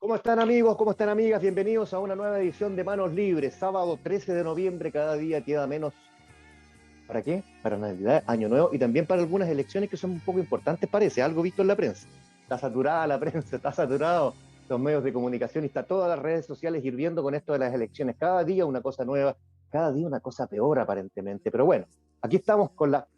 ¿Cómo están amigos? ¿Cómo están amigas? Bienvenidos a una nueva edición de Manos Libres. Sábado 13 de noviembre, cada día queda menos. ¿Para qué? Para Navidad, Año Nuevo y también para algunas elecciones que son un poco importantes, parece. Algo visto en la prensa. Está saturada la prensa, está saturado los medios de comunicación y está todas las redes sociales hirviendo con esto de las elecciones. Cada día una cosa nueva, cada día una cosa peor aparentemente. Pero bueno, aquí estamos con la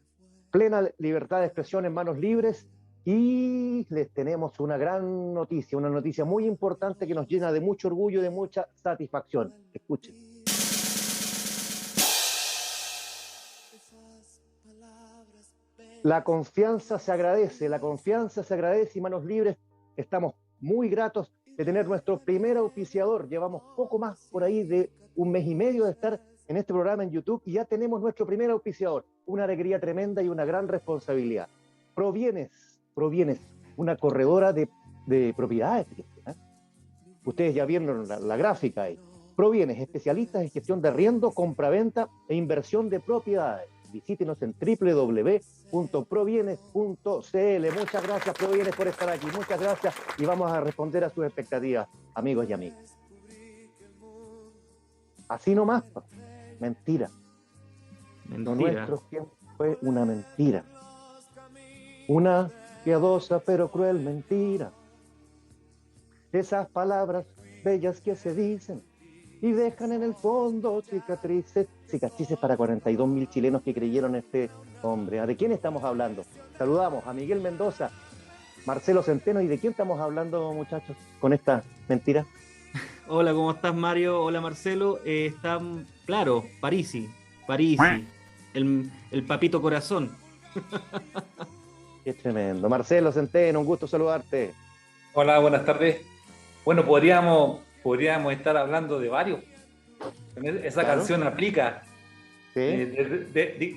plena libertad de expresión en Manos Libres y les tenemos una noticia muy importante que nos llena de mucho orgullo y de mucha satisfacción. Escuchen. La confianza se agradece y Manos Libres estamos muy gratos de tener nuestro primer auspiciador. Llevamos poco más por ahí de un mes y medio de estar en este programa en YouTube y ya tenemos nuestro primer auspiciador. Una alegría tremenda y una gran responsabilidad. Provienes, una corredora de propiedades. ¿Eh? Ustedes ya vieron la gráfica ahí. Provienes, especialistas en gestión de arriendo, compraventa e inversión de propiedades. Visítenos en www.provienes.cl. Muchas gracias, Provienes, por estar aquí. Muchas gracias y vamos a responder a sus expectativas, amigos y amigas. Así nomás, mentira. Lo nuestro siempre fue una mentira. Una piadosa pero cruel mentira. Esas palabras bellas que se dicen y dejan en el fondo cicatrices para 42.000 chilenos que creyeron en este hombre. ¿De quién estamos hablando? Saludamos a Miguel Mendoza, Marcelo Centeno. ¿Y de quién estamos hablando, muchachos, con esta mentira? Hola, ¿cómo estás, Mario? Hola, Marcelo. Claro, Parisi, el papito corazón. Qué tremendo. Marcelo Centeno, un gusto saludarte. Hola, buenas tardes. Bueno, podríamos estar hablando de varios. Esa Claro. canción aplica. ¿Sí?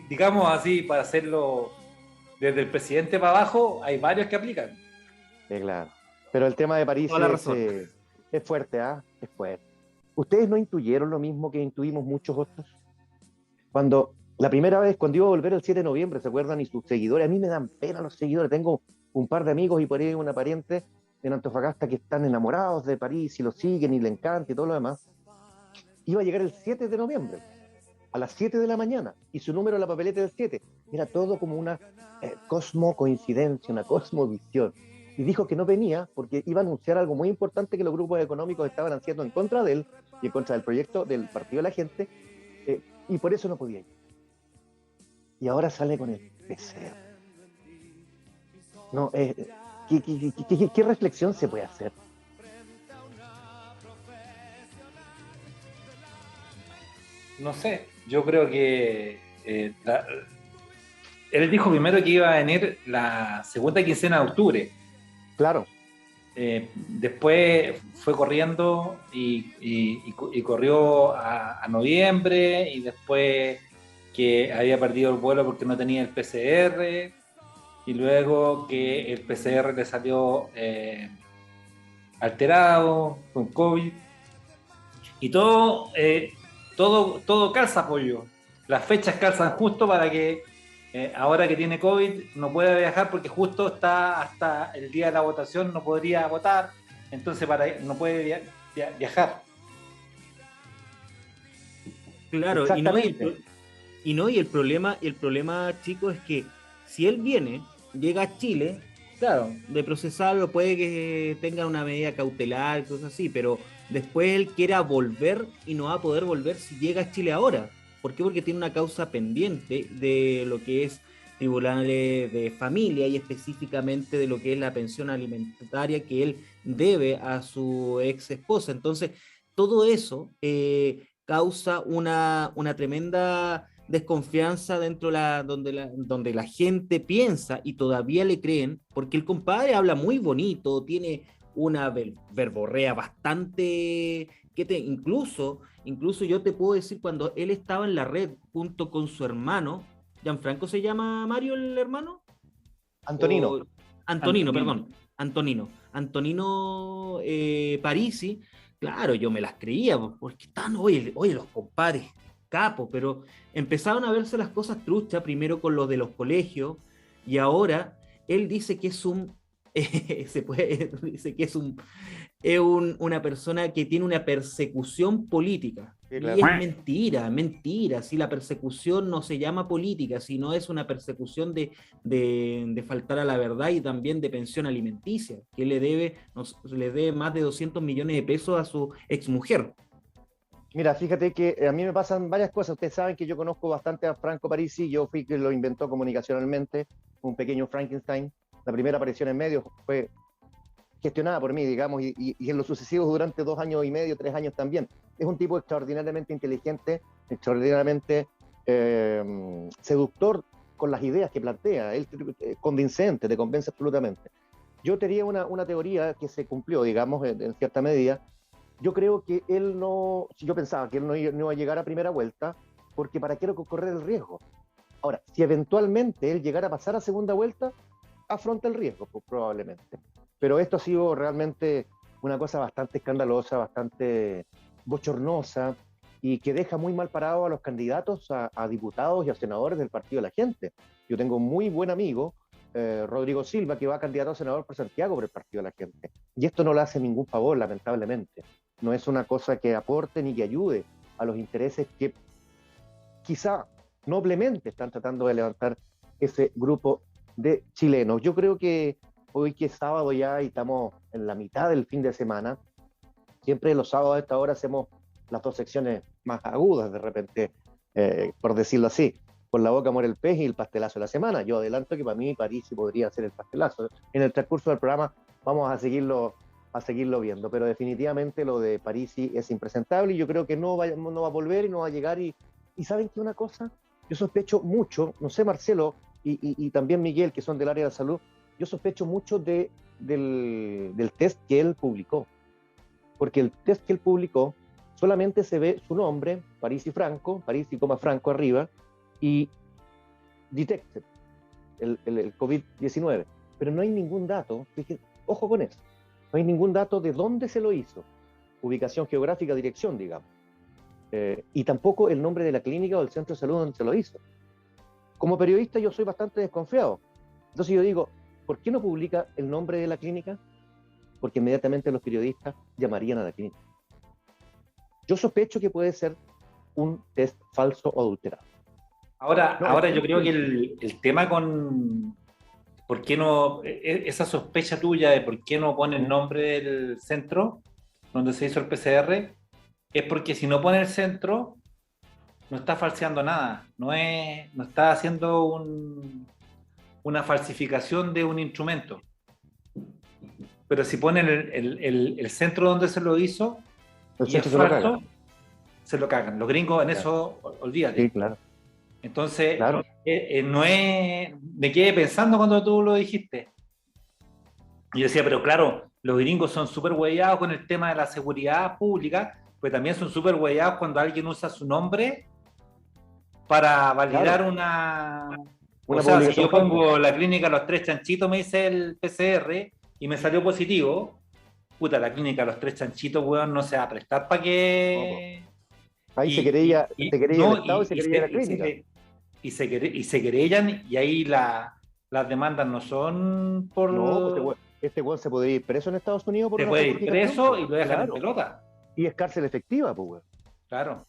Digamos así, para hacerlo desde el presidente para abajo, hay varios que aplican. Sí, claro. Pero el tema de París Toda la razón. es fuerte, ¿ah? Es fuerte. ¿Ustedes no intuyeron lo mismo que intuimos muchos otros? La primera vez, cuando iba a volver el 7 de noviembre, ¿se acuerdan? Y sus seguidores, a mí me dan pena los seguidores. Tengo un par de amigos y por ahí una pariente en Antofagasta que están enamorados de París y lo siguen y le encanta y todo lo demás. Iba a llegar el 7 de noviembre, a las 7 de la mañana, y su número en la papeleta del 7. Era todo como una cosmocoincidencia, una cosmovisión. Y dijo que no venía porque iba a anunciar algo muy importante que los grupos económicos estaban haciendo en contra de él y en contra del proyecto del Partido de la Gente, y por eso no podía ir. Y ahora sale con el PCR. No, ¿qué reflexión se puede hacer? No sé, yo creo que él dijo primero que iba a venir la segunda quincena de octubre. Claro. Después fue corriendo y corrió a noviembre, y después que había perdido el vuelo porque no tenía el PCR, y luego que el PCR le salió alterado con COVID, y todo calza, pollo. Las fechas calzan justo para que ahora que tiene COVID no pueda viajar porque justo está hasta el día de la votación, no podría votar, entonces no puede viajar. Claro, Exactamente. y el problema, chicos, es que si él llega a Chile, claro, de procesarlo puede que tenga una medida cautelar, cosas así, pero después él quiera volver y no va a poder volver si llega a Chile ahora. ¿Por qué? Porque tiene una causa pendiente de lo que es tribunales de familia y específicamente de lo que es la pensión alimentaria que él debe a su ex esposa. Entonces, todo eso causa una tremenda desconfianza dentro donde la gente piensa y todavía le creen, porque el compadre habla muy bonito, tiene una verborrea bastante incluso yo te puedo decir, cuando él estaba en la red junto con su hermano, Gianfranco se llama Mario el hermano, Antonino. o Antonino, perdón, Antonino Parisi. Claro, yo me las creía, porque están, oye, los compadres capos, pero empezaron a verse las cosas truchas, primero con los de los colegios, y ahora él dice que es un, dice que es es una persona que tiene una persecución política. Sí, Y claro. es mentira, mentira. Si la persecución no se llama política, sino es una persecución de faltar a la verdad y también de pensión alimenticia, que le debe más de 200 millones de pesos a su exmujer. Mira, fíjate que a mí me pasan varias cosas. Ustedes saben que yo conozco bastante a Franco Parisi, yo fui quien lo inventó comunicacionalmente, un pequeño Frankenstein. La primera aparición en medios fue gestionada por mí, digamos, y en lo sucesivos durante 2 años y medio, 3 años también. Es un tipo extraordinariamente inteligente, extraordinariamente seductor con las ideas que plantea, él convincente, te convence absolutamente. Yo tenía una teoría que se cumplió, digamos, en cierta medida. Yo creo que él no, yo pensaba que él no iba a llegar a primera vuelta, porque ¿para qué correr el riesgo? Ahora, si eventualmente él llegara a pasar a segunda vuelta, afronta el riesgo, pues, probablemente. Pero esto ha sido realmente una cosa bastante escandalosa, bastante bochornosa, y que deja muy mal parado a los candidatos a diputados y a senadores del Partido de la Gente. Yo tengo un muy buen amigo, Rodrigo Silva, que va candidato a senador por Santiago por el Partido de la Gente. Y esto no le hace ningún favor, lamentablemente. No es una cosa que aporte ni que ayude a los intereses que quizá noblemente están tratando de levantar ese grupo de chilenos. Yo creo que hoy, que es sábado ya y estamos en la mitad del fin de semana, siempre los sábados a esta hora hacemos las dos secciones más agudas de repente, por decirlo así. Por la boca muere el pez y el pastelazo de la semana. Yo adelanto que para mí París podría ser el pastelazo. En el transcurso del programa vamos a seguirlo viendo, pero definitivamente lo de Parisi es impresentable y yo creo que no va a volver y no va a llegar. Y ¿saben qué una cosa? Yo sospecho mucho, no sé, Marcelo y también Miguel, que son del área de salud, yo sospecho mucho del test que él publicó, porque el test que él publicó solamente se ve su nombre, Parisi Franco, Parisi, Franco arriba, y detected el COVID-19, pero no hay ningún dato, fíjense, ojo con eso, no hay ningún dato de dónde se lo hizo, ubicación geográfica, dirección, digamos, y tampoco el nombre de la clínica o del centro de salud donde se lo hizo. Como periodista yo soy bastante desconfiado, entonces yo digo, ¿por qué no publica el nombre de la clínica? Porque inmediatamente los periodistas llamarían a la clínica. Yo sospecho que puede ser un test falso o adulterado. Ahora yo creo que el tema con por qué no, esa sospecha tuya de por qué no pone el nombre del centro donde se hizo el PCR, es porque si no pone el centro, no está falseando nada, no está haciendo una falsificación de un instrumento. Pero si ponen el centro donde se lo hizo y es falso, se lo cagan. Los gringos en eso, olvídate. Sí, claro. Entonces, claro. No es... Me quedé pensando cuando tú lo dijiste. Y yo decía, pero claro, los gringos son súper huellados con el tema de la seguridad pública, pues también son súper huellados cuando alguien usa su nombre para validar una o sea, si yo pongo la clínica Los Tres Chanchitos, me dice el PCR y me salió positivo, puta, la clínica Los Tres Chanchitos, weón, no se va a prestar para que... Ahí se querella el Estado y se querella la clínica. Y se querellan y ahí las demandas no son por... No, pues este weón se puede ir preso en Estados Unidos por se puede ir preso y lo dejan en pelota. Y es cárcel efectiva, pues weón. Claro.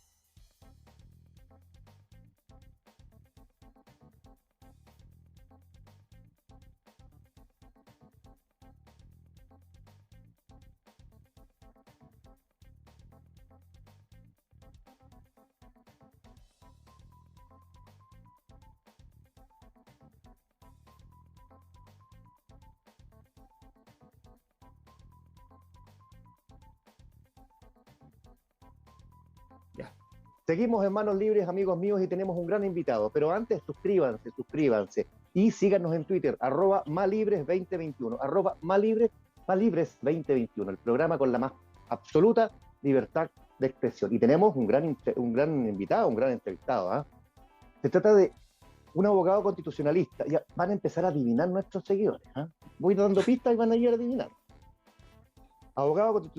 Seguimos en Manos Libres, amigos míos, y tenemos un gran invitado. Pero antes, suscríbanse. Y síganos en Twitter, @malibres2021, @malibres2021, el programa con la más absoluta libertad de expresión. Y tenemos un gran invitado, un gran entrevistado. ¿Eh? Se trata de un abogado constitucionalista. Ya van a empezar a adivinar nuestros seguidores. ¿Eh? Voy dando pistas y van a ir a adivinar. Abogado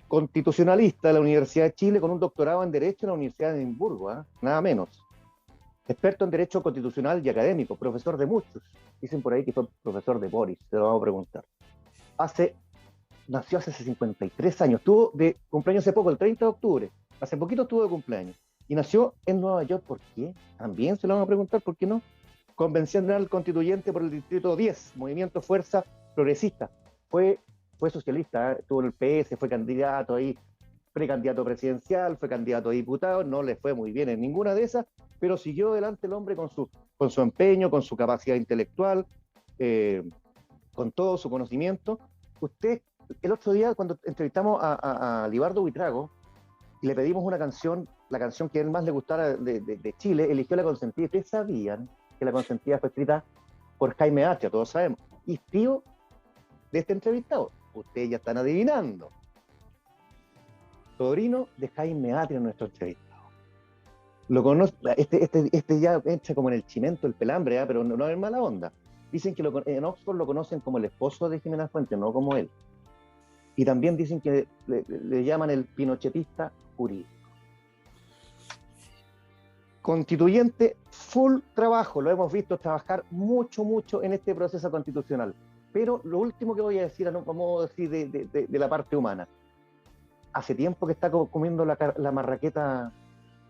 constitucionalista de la Universidad de Chile con un doctorado en Derecho en la Universidad de Edimburgo, ¿eh? Nada menos. Experto en Derecho Constitucional y académico, profesor de muchos. Dicen por ahí que fue profesor de Boris, se lo vamos a preguntar. Hace nació hace 53 años. Estuvo de cumpleaños hace poco, el 30 de octubre. Hace poquito estuvo de cumpleaños. Y nació en Nueva York. ¿Por qué? También se lo van a preguntar, ¿por qué no? Convención Nacional Constituyente por el Distrito 10, Movimiento Fuerza Progresista. Fue socialista, estuvo en el PS, fue candidato ahí, precandidato presidencial, fue candidato a diputado, no le fue muy bien en ninguna de esas, pero siguió adelante el hombre con su empeño, con su capacidad intelectual, con todo su conocimiento. Usted, el otro día, cuando entrevistamos a Libardo Buitrago, y le pedimos una canción, la canción que a él más le gustara de Chile, eligió La Consentida. ¿Ustedes sabían que La Consentida fue escrita por Jaime Atria? Todos sabemos. Y tío de este entrevistado, ustedes ya están adivinando. Sobrino de Jaime Atria, nuestro entrevistado. Lo conoce, este ya entra como en el chimento, el pelambre, ¿eh? Pero no es mala onda. Dicen que en Oxford lo conocen como el esposo de Jimena Fuentes, no como él. Y también dicen que le llaman el pinochetista jurídico. Constituyente, full trabajo, lo hemos visto trabajar mucho en este proceso constitucional. Pero lo último que voy a decir, vamos a decir de la parte humana. Hace tiempo que está comiendo la marraqueta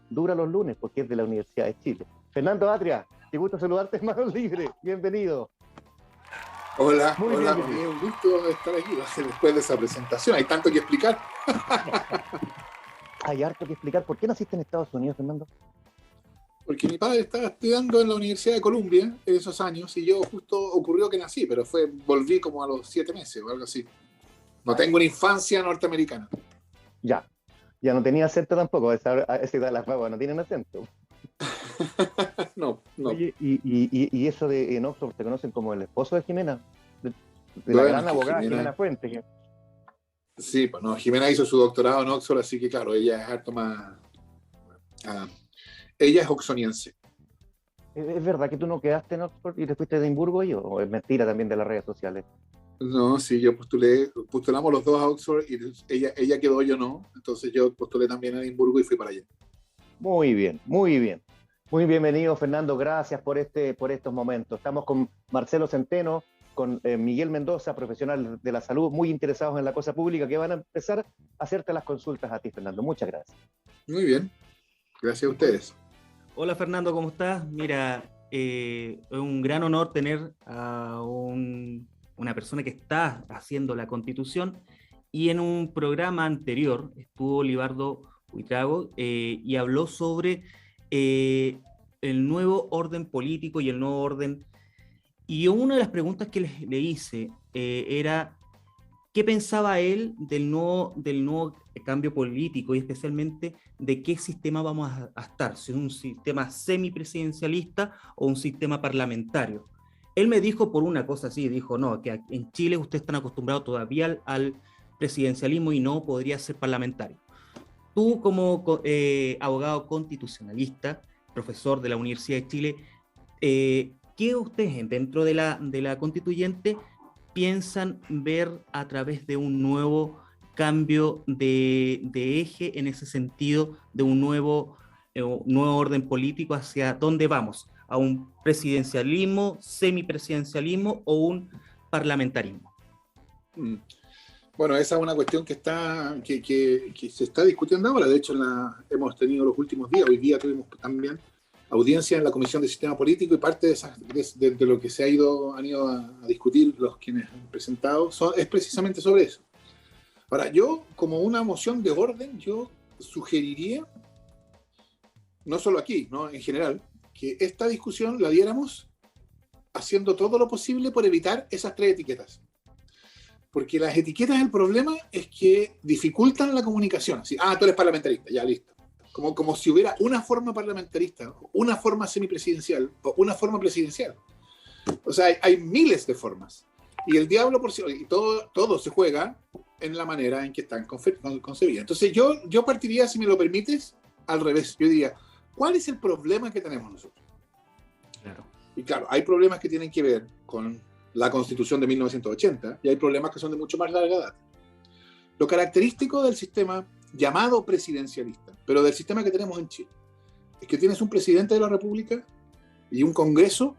dura los lunes, porque es de la Universidad de Chile. Fernando Atria, qué gusto saludarte en Manos Libres, bienvenido. Hola, un gusto estar aquí después de esa presentación. Hay tanto que explicar. Hay harto que explicar. ¿Por qué naciste en Estados Unidos, Fernando? Porque mi padre estaba estudiando en la Universidad de Columbia en esos años y yo justo ocurrió que nací, pero volví como a los 7 meses o algo así. No tengo una infancia norteamericana. Ya no tenía acento tampoco. Esa edad las babas no tienen acento. No. Oye, y eso de en Oxford te conocen como el esposo de Jimena, de la gran abogada Jimena Fuentes. Sí, pues no, Jimena hizo su doctorado en Oxford, así que claro, ella es harto más... ella es oxoniense. ¿Es verdad que tú no quedaste en Oxford y te fuiste de Edimburgo o es mentira también de las redes sociales? No, sí, yo postulamos los dos a Oxford y ella quedó, yo no. Entonces yo postulé también a Edimburgo y fui para allá. Muy bien. Muy bienvenido, Fernando. Gracias por estos momentos. Estamos con Marcelo Centeno, con Miguel Mendoza, profesional de la salud, muy interesados en la cosa pública, que van a empezar a hacerte las consultas a ti, Fernando. Muchas gracias. Muy bien. Gracias a ustedes. Hola, Fernando, ¿cómo estás? Mira, es un gran honor tener a una persona que está haciendo la Constitución, y en un programa anterior estuvo Libardo Buitrago y habló sobre el nuevo orden político y el nuevo orden. Y una de las preguntas que le hice era qué pensaba él del nuevo cambio político y especialmente de qué sistema vamos a estar, si es un sistema semipresidencialista o un sistema parlamentario. Él me dijo por una cosa así, dijo, no, que en Chile ustedes están acostumbrados todavía al presidencialismo y no podría ser parlamentario. Tú como abogado constitucionalista, profesor de la Universidad de Chile, ¿qué ustedes dentro de la constituyente piensan ver a través de un nuevo cambio de eje en ese sentido, de un nuevo orden político? ¿Hacia dónde vamos? ¿A un presidencialismo, semipresidencialismo o un parlamentarismo? Bueno, esa es una cuestión que se está discutiendo ahora. De hecho, hemos tenido los últimos días, hoy día tuvimos también audiencia en la Comisión de Sistema Político, y parte de lo que han ido a discutir los quienes han presentado es precisamente sobre eso. Ahora, yo, como una moción de orden, yo sugeriría, no solo aquí, ¿no?, en general, que esta discusión la diéramos haciendo todo lo posible por evitar esas 3 etiquetas. Porque las etiquetas, el problema es que dificultan la comunicación. Así, tú eres parlamentarista, ya listo. Como si hubiera una forma parlamentarista, una forma semipresidencial o una forma presidencial. O sea, hay miles de formas. Y el diablo y todo se juega en la manera en que están concebidas. Entonces yo partiría, si me lo permites, al revés. Yo diría, ¿cuál es el problema que tenemos nosotros? Claro. Y claro, hay problemas que tienen que ver con la Constitución de 1980 y hay problemas que son de mucho más larga data. Lo característico del sistema llamado presidencialista, pero del sistema que tenemos en Chile, es que tienes un presidente de la República y un Congreso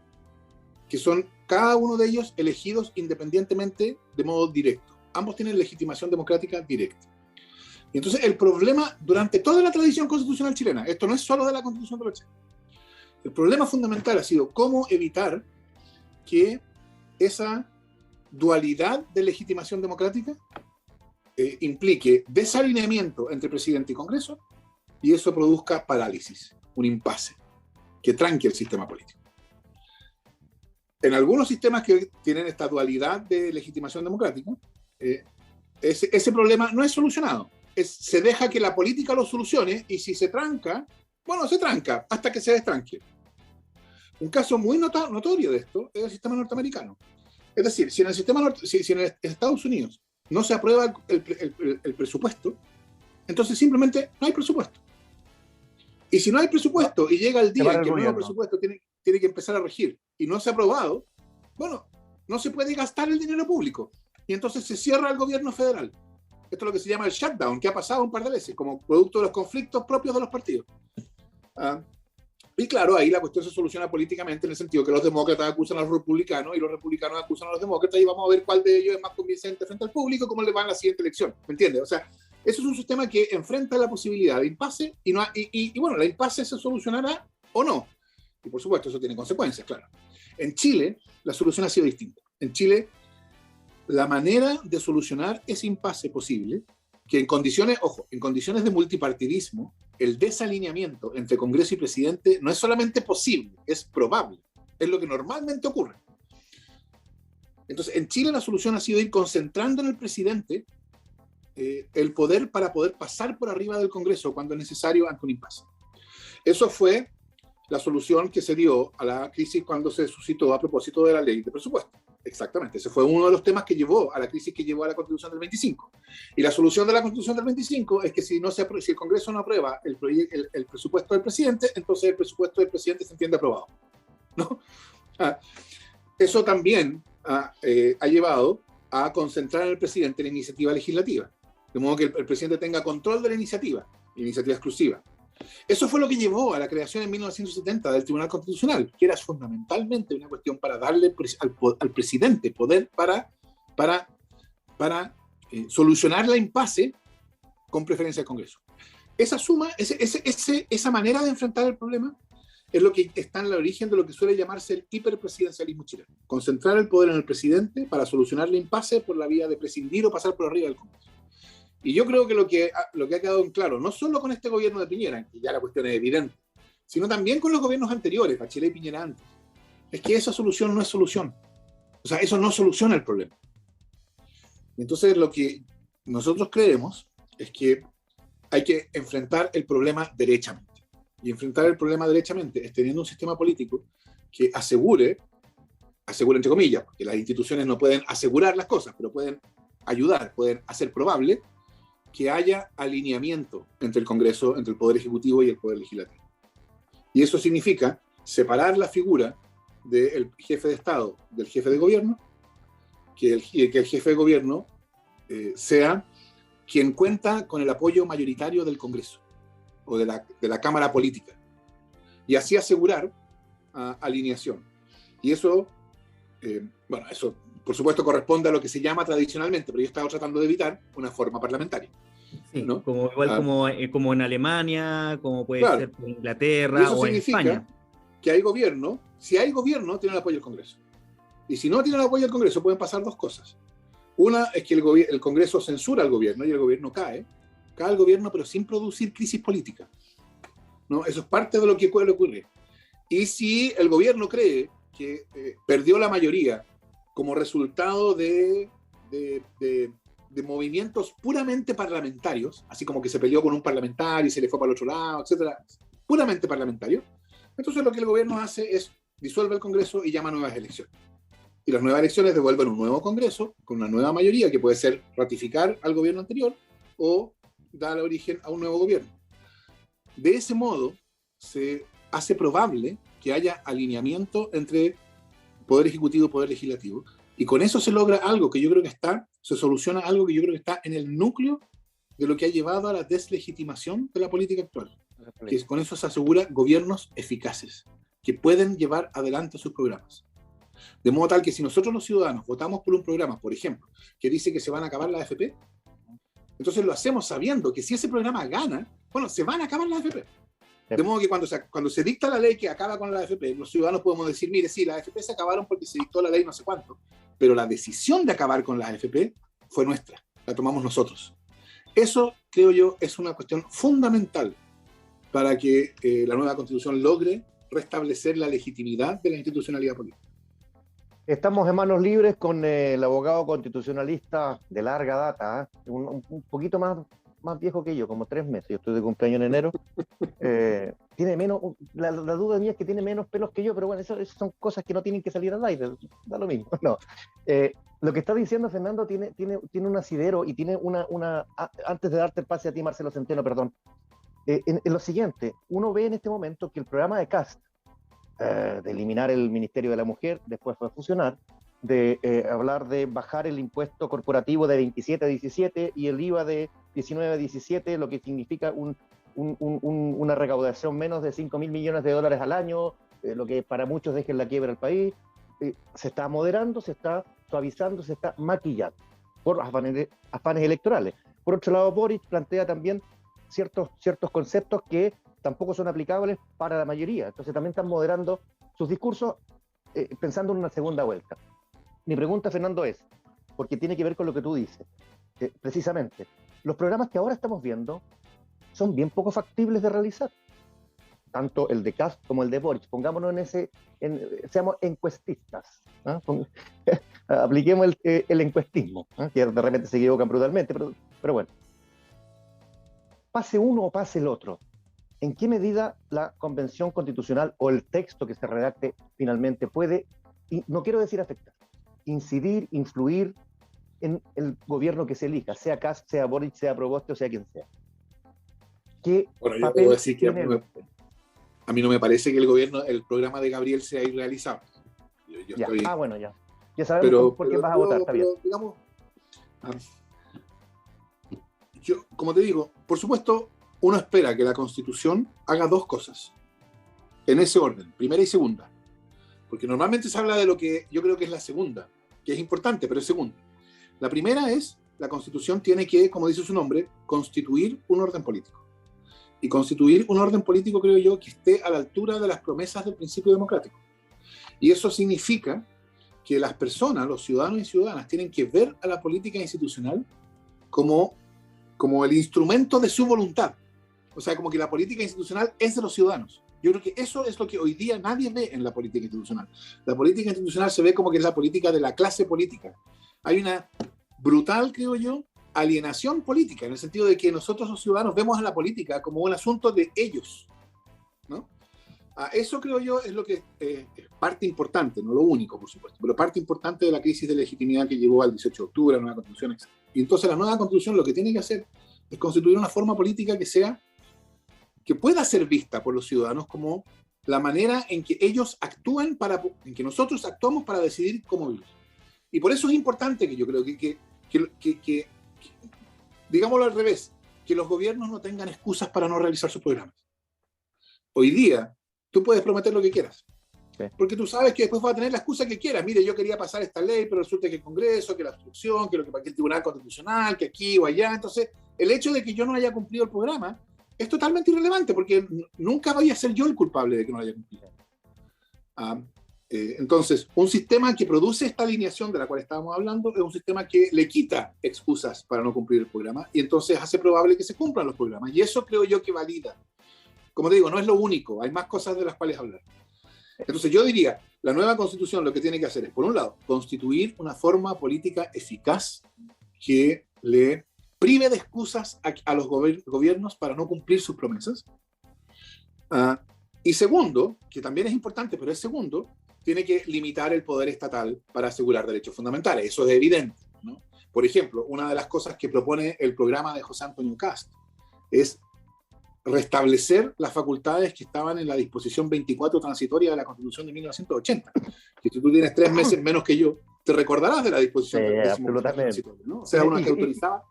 que son cada uno de ellos elegidos independientemente de modo directo. ambos tienen legitimación democrática directa. Y entonces el problema durante toda la tradición constitucional chilena, esto no es solo de la Constitución de los 80, el problema fundamental ha sido cómo evitar que esa dualidad de legitimación democrática implique desalineamiento entre presidente y Congreso y eso produzca parálisis, un impasse que tranque el sistema político. En algunos sistemas que tienen esta dualidad de legitimación democrática, ese problema no es solucionado. Se deja que la política lo solucione y si se tranca, bueno, se tranca hasta que se destranque. Un caso muy notorio de esto es el sistema norteamericano. Es decir, si en Estados Unidos no se aprueba el presupuesto, entonces simplemente no hay presupuesto. Y si no hay presupuesto y llega el día en que el nuevo presupuesto tiene que empezar a regir y no se ha aprobado, bueno, no se puede gastar el dinero público. Y entonces se cierra el gobierno federal. Esto es lo que se llama el shutdown, que ha pasado un par de veces, como producto de los conflictos propios de los partidos. Y claro, ahí la cuestión se soluciona políticamente en el sentido que los demócratas acusan a los republicanos y los republicanos acusan a los demócratas y vamos a ver cuál de ellos es más convincente frente al público, cómo le va en la siguiente elección. ¿Me entiendes? O sea, eso es un sistema que enfrenta la posibilidad de impasse y bueno, la impasse se solucionará o no. Y por supuesto, eso tiene consecuencias, claro. En Chile, la solución ha sido distinta. En Chile, la manera de solucionar ese impasse posible, que en condiciones, ojo, en condiciones de multipartidismo, el desalineamiento entre Congreso y Presidente no es solamente posible, es probable. Es lo que normalmente ocurre. Entonces, en Chile la solución ha sido ir concentrando en el presidente el poder para poder pasar por arriba del Congreso cuando es necesario ante un impasse. Eso fue la solución que se dio a la crisis cuando se suscitó a propósito de la ley de presupuesto. Exactamente, ese fue uno de los temas que llevó a la crisis que llevó a la Constitución del 25. Y la solución de la Constitución del 25 es que si el Congreso no aprueba el presupuesto del presidente, entonces el presupuesto del presidente se entiende aprobado, ¿no? Eso también ha llevado a concentrar en el presidente la iniciativa legislativa, de modo que el presidente tenga control de la iniciativa exclusiva. Eso fue lo que llevó a la creación en 1970 del Tribunal Constitucional, que era fundamentalmente una cuestión para darle al presidente poder para solucionar la impasse con preferencia al Congreso. Esa suma, esa manera de enfrentar el problema es lo que está en el origen de lo que suele llamarse el hiperpresidencialismo chileno. Concentrar el poder en el presidente para solucionar la impasse por la vía de prescindir o pasar por arriba del Congreso. Y yo creo que lo que ha quedado en claro, no solo con este gobierno de Piñera, que ya la cuestión es evidente, sino también con los gobiernos anteriores, Bachelet y Piñera antes, es que esa solución no es solución. O sea, eso no soluciona el problema. Entonces, lo que nosotros creemos es que hay que enfrentar el problema derechamente. Y enfrentar el problema derechamente es teniendo un sistema político que asegure entre comillas, porque las instituciones no pueden asegurar las cosas, pero pueden ayudar, pueden hacer probable que haya alineamiento entre el Congreso, entre el Poder Ejecutivo y el Poder Legislativo. Y eso significa separar la figura del jefe de Estado del jefe de gobierno, que el jefe de gobierno sea quien cuenta con el apoyo mayoritario del Congreso o de la Cámara Política, y así asegurar alineación. Y eso, eso por supuesto corresponde a lo que se llama tradicionalmente, pero yo estaba tratando de evitar una forma parlamentaria. Sí, ¿no? como en Alemania, como puede ser en Inglaterra o en España. Que hay gobierno, si hay gobierno, tiene el apoyo del Congreso. Y si no tiene el apoyo del Congreso, pueden pasar dos cosas. Una es que el Congreso censura al gobierno y el gobierno cae el gobierno, pero sin producir crisis política, ¿no? Eso es parte de lo que puede ocurrir. Y si el gobierno cree que perdió la mayoría como resultado de movimientos puramente parlamentarios, así como que se peleó con un parlamentario y se le fue para el otro lado, etcétera, puramente parlamentario, entonces lo que el gobierno hace es disuelve el Congreso y llama a nuevas elecciones. Y las nuevas elecciones devuelven un nuevo Congreso con una nueva mayoría que puede ser ratificar al gobierno anterior o dar origen a un nuevo gobierno. De ese modo se hace probable que haya alineamiento entre Poder Ejecutivo y Poder Legislativo, y con eso se logra algo que yo creo que se soluciona algo que yo creo que está en el núcleo de lo que ha llevado a la deslegitimación de la política actual. Con eso se asegura gobiernos eficaces, que pueden llevar adelante sus programas. De modo tal que si nosotros los ciudadanos votamos por un programa, por ejemplo, que dice que se van a acabar las AFP, entonces lo hacemos sabiendo que si ese programa gana, bueno, se van a acabar las AFP. De modo que cuando se dicta la ley que acaba con la AFP, los ciudadanos podemos decir, mire, sí, las AFP se acabaron porque se dictó la ley no sé cuánto, pero la decisión de acabar con las AFP fue nuestra, la tomamos nosotros. Eso, creo yo, es una cuestión fundamental para que la nueva Constitución logre restablecer la legitimidad de la institucionalidad política. Estamos en manos libres con el abogado constitucionalista de larga data, un poquito más viejo que yo, como 3 meses. Yo estoy de cumpleaños en enero. Tiene menos, la duda mía es que tiene menos pelos que yo, pero bueno, eso son cosas que no tienen que salir al aire, da lo mismo. No. Lo que está diciendo Fernando tiene un asidero y tiene antes de darte el pase a ti, Marcelo Centeno, perdón, en lo siguiente, uno ve en este momento que el programa de Kast, de eliminar el Ministerio de la Mujer, después fue fusionar, de hablar de bajar el impuesto corporativo de 27 a 17 y el IVA de 19 a 17, lo que significa una recaudación menos de 5.000 millones de dólares al año, lo que para muchos deja en la quiebra al país. Se está moderando, se está suavizando, se está maquillando por afanes electorales. Por otro lado, Boric plantea también ciertos conceptos que tampoco son aplicables para la mayoría. Entonces también están moderando sus discursos pensando en una segunda vuelta. Mi pregunta, Fernando, es, porque tiene que ver con lo que tú dices, precisamente, los programas que ahora estamos viendo son bien poco factibles de realizar. Tanto el de Kast como el de Boric. Pongámonos seamos encuestistas, ¿no? Apliquemos el encuestismo, ¿no? Que de repente se equivocan brutalmente, pero bueno. Pase uno o pase el otro, ¿en qué medida la Convención Constitucional o el texto que se redacte finalmente puede, y no quiero decir afectar, incidir, influir en el gobierno que se elija, sea Kast, sea Boric, sea Proboste o sea quien sea? Bueno, yo puedo decir que a mí no me parece que el programa de Gabriel sea irrealizable. Ya. Bueno, ya. Ya sabemos por qué vas a votar, está bien. Digamos, yo, como te digo, por supuesto, uno espera que la Constitución haga 2 cosas, en ese orden, primera y segunda. Porque normalmente se habla de lo que yo creo que es la segunda, que es importante, pero es segunda. La primera es, la Constitución tiene que, como dice su nombre, constituir un orden político. Y constituir un orden político, creo yo, que esté a la altura de las promesas del principio democrático. Y eso significa que las personas, los ciudadanos y ciudadanas, tienen que ver a la política institucional como el instrumento de su voluntad. O sea, como que la política institucional es de los ciudadanos. Yo creo que eso es lo que hoy día nadie ve en la política institucional. La política institucional se ve como que es la política de la clase política. Hay una brutal, creo yo, alienación política, en el sentido de que nosotros los ciudadanos vemos a la política como un asunto de ellos, ¿no? Eso creo yo es lo que es parte importante, no lo único, por supuesto, pero parte importante de la crisis de legitimidad que llegó al 18 de octubre, a la nueva Constitución, etc. Y entonces la nueva Constitución lo que tiene que hacer es constituir una forma política que pueda ser vista por los ciudadanos como la manera en que ellos actúan en que nosotros actuamos para decidir cómo vivir. Y por eso es importante que yo creo que digámoslo al revés, que los gobiernos no tengan excusas para no realizar sus programas. Hoy día, tú puedes prometer lo que quieras, sí, porque tú sabes que después vas a tener la excusa que quieras. Mire, yo quería pasar esta ley, pero resulta que el Congreso, que la obstrucción, que el Tribunal Constitucional, que aquí o allá. Entonces, el hecho de que yo no haya cumplido el programa es totalmente irrelevante, porque nunca voy a ser yo el culpable de que no lo haya cumplido. Entonces, un sistema que produce esta alineación de la cual estábamos hablando es un sistema que le quita excusas para no cumplir el programa y entonces hace probable que se cumplan los programas. Y eso creo yo que valida. Como te digo, no es lo único, hay más cosas de las cuales hablar. Entonces yo diría, la nueva Constitución lo que tiene que hacer es, por un lado, constituir una forma política eficaz que le prive de excusas a los gobiernos para no cumplir sus promesas. Y segundo, que también es importante, pero es segundo, tiene que limitar el poder estatal para asegurar derechos fundamentales. Eso es evidente, ¿no? Por ejemplo, una de las cosas que propone el programa de José Antonio Kast es restablecer las facultades que estaban en la disposición 24 transitoria de la Constitución de 1980. Que si tú tienes 3 meses menos que yo, te recordarás de la disposición transitoria, ¿no? O sea, una que autorizaba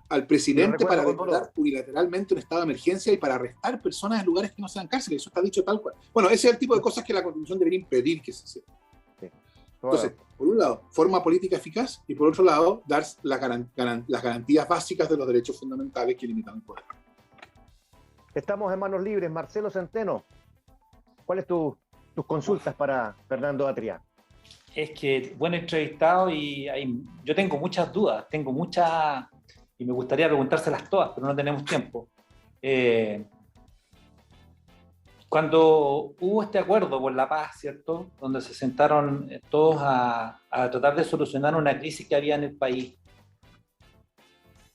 al presidente para declarar unilateralmente un estado de emergencia y para arrestar personas en lugares que no sean cárceles. Eso está dicho tal cual. Bueno, ese es el tipo de cosas que la Constitución debería impedir que se hiciera. Sí. Entonces, por un lado, forma política eficaz y por otro lado, dar las garantías básicas de los derechos fundamentales que limitan el poder. Estamos en manos libres. Marcelo Centeno, ¿cuáles tus consultas para Fernando Atria? Es que, bueno, entrevistado y yo tengo muchas dudas, y me gustaría preguntárselas todas, pero no tenemos tiempo. Cuando hubo este acuerdo por la paz, ¿cierto? Donde se sentaron todos a tratar de solucionar una crisis que había en el país,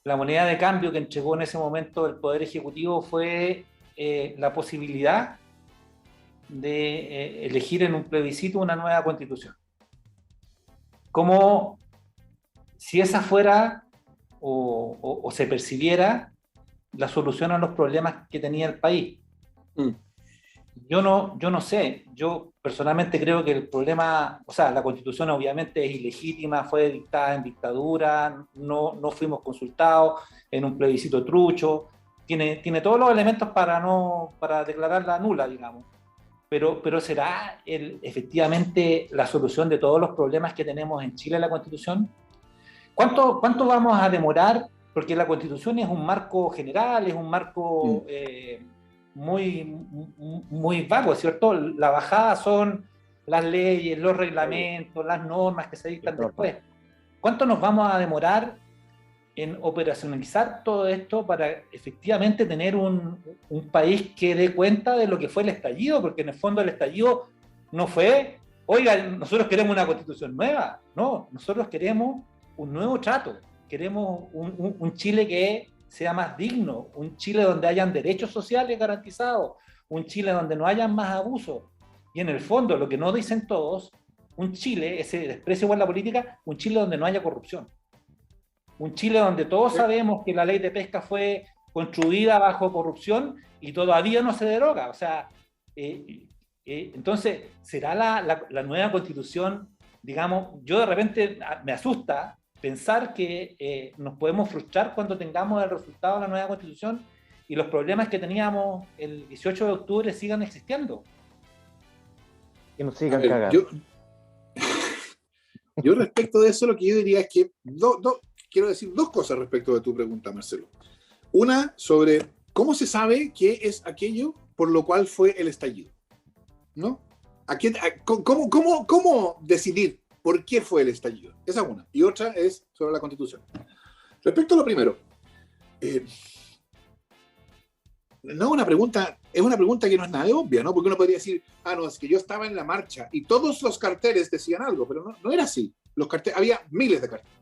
la moneda de cambio que entregó en ese momento el Poder Ejecutivo fue la posibilidad de elegir en un plebiscito una nueva constitución. Como si esa fuera o se percibiera la solución a los problemas que tenía el país. Yo no sé, yo personalmente creo que el problema, o sea, la Constitución obviamente es ilegítima, fue dictada en dictadura, no fuimos consultados en un plebiscito trucho, tiene todos los elementos para declararla nula, digamos. Pero ¿será efectivamente la solución de todos los problemas que tenemos en Chile la Constitución? ¿Cuánto vamos a demorar? Porque la Constitución es un marco general, es un marco muy vago, ¿cierto? La bajada son las leyes, los reglamentos, las normas que se dictan después. ¿Cuánto nos vamos a demorar en operacionalizar todo esto para efectivamente tener un país que dé cuenta de lo que fue el estallido? Porque en el fondo el estallido no fue, oiga, nosotros queremos una constitución nueva. No, nosotros queremos un nuevo trato, queremos un Chile que sea más digno, un Chile donde hayan derechos sociales garantizados, un Chile donde no hayan más abusos. Y en el fondo, lo que no dicen todos, un Chile, ese desprecio por la política, un Chile donde no haya corrupción. Un Chile donde todos sabemos que la ley de pesca fue construida bajo corrupción y todavía no se deroga. O sea, entonces, ¿será la nueva constitución? Digamos, yo de repente me asusta pensar que nos podemos frustrar cuando tengamos el resultado de la nueva constitución y los problemas que teníamos el 18 de octubre sigan existiendo. Que nos sigan cagando. Yo respecto de eso, lo que yo diría es que quiero decir dos cosas respecto de tu pregunta, Marcelo. Una, sobre cómo se sabe qué es aquello por lo cual fue el estallido, ¿no? ¿Cómo decidir por qué fue el estallido? Esa es una. Y otra es sobre la Constitución. Respecto a lo primero, no es una pregunta que no es nada de obvia, ¿no? Porque uno podría decir, no, es que yo estaba en la marcha y todos los carteles decían algo, pero no era así. Había miles de carteles.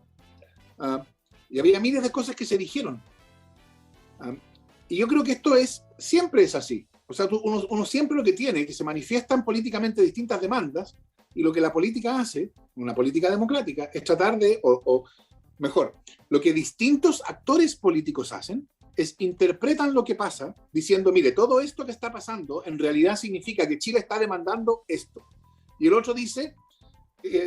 Y había miles de cosas que se dijeron. Y yo creo que siempre es así. O sea, uno siempre lo que tiene, que se manifiestan políticamente distintas demandas, y lo que la política hace, una política democrática, es tratar de, mejor, lo que distintos actores políticos hacen, es interpretan lo que pasa, diciendo, mire, todo esto que está pasando en realidad significa que Chile está demandando esto. Y el otro dice,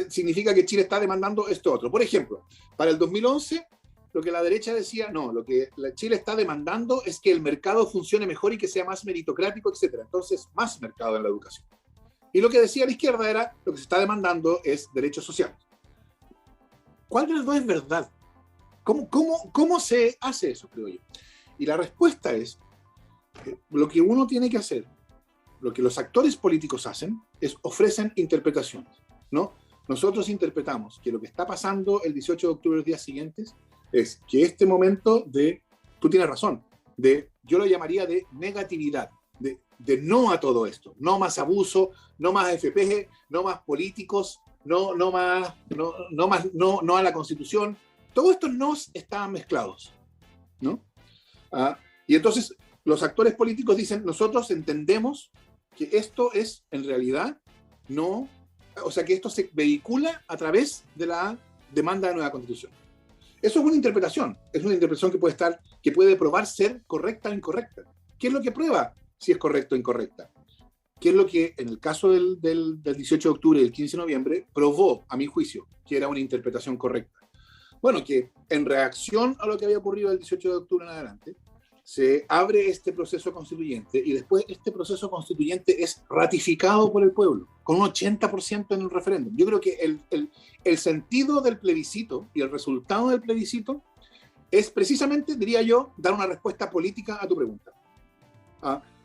significa que Chile está demandando esto otro. Por ejemplo, para el 2011, lo que la derecha decía, no, lo que Chile está demandando es que el mercado funcione mejor y que sea más meritocrático, etc. Entonces, más mercado en la educación. Y lo que decía la izquierda era, lo que se está demandando es derechos sociales. ¿Cuál de los dos es verdad? ¿Cómo se hace eso, creo yo? Y la respuesta es, lo que uno tiene que hacer, lo que los actores políticos hacen, es ofrecen interpretaciones, ¿no? Nosotros interpretamos que lo que está pasando el 18 de octubre, los días siguientes, es que este momento tú tienes razón, yo lo llamaría de negatividad, de no a todo esto, no más abuso, no más AFP, no más políticos, no a la Constitución. Todo esto no estaban mezclados, ¿no? Y entonces los actores políticos dicen, nosotros entendemos que esto es en realidad o sea que esto se vehicula a través de la demanda de nueva Constitución. Eso es una interpretación que puede probar ser correcta o incorrecta. ¿Qué es lo que prueba si es correcta o incorrecta? ¿Qué es lo que en el caso del 18 de octubre y del 15 de noviembre probó, a mi juicio, que era una interpretación correcta? Bueno, que en reacción a lo que había ocurrido el 18 de octubre en adelante, se abre este proceso constituyente y después este proceso constituyente es ratificado por el pueblo, con un 80% en el referéndum. Yo creo que el sentido del plebiscito y el resultado del plebiscito es precisamente, diría yo, dar una respuesta política a tu pregunta.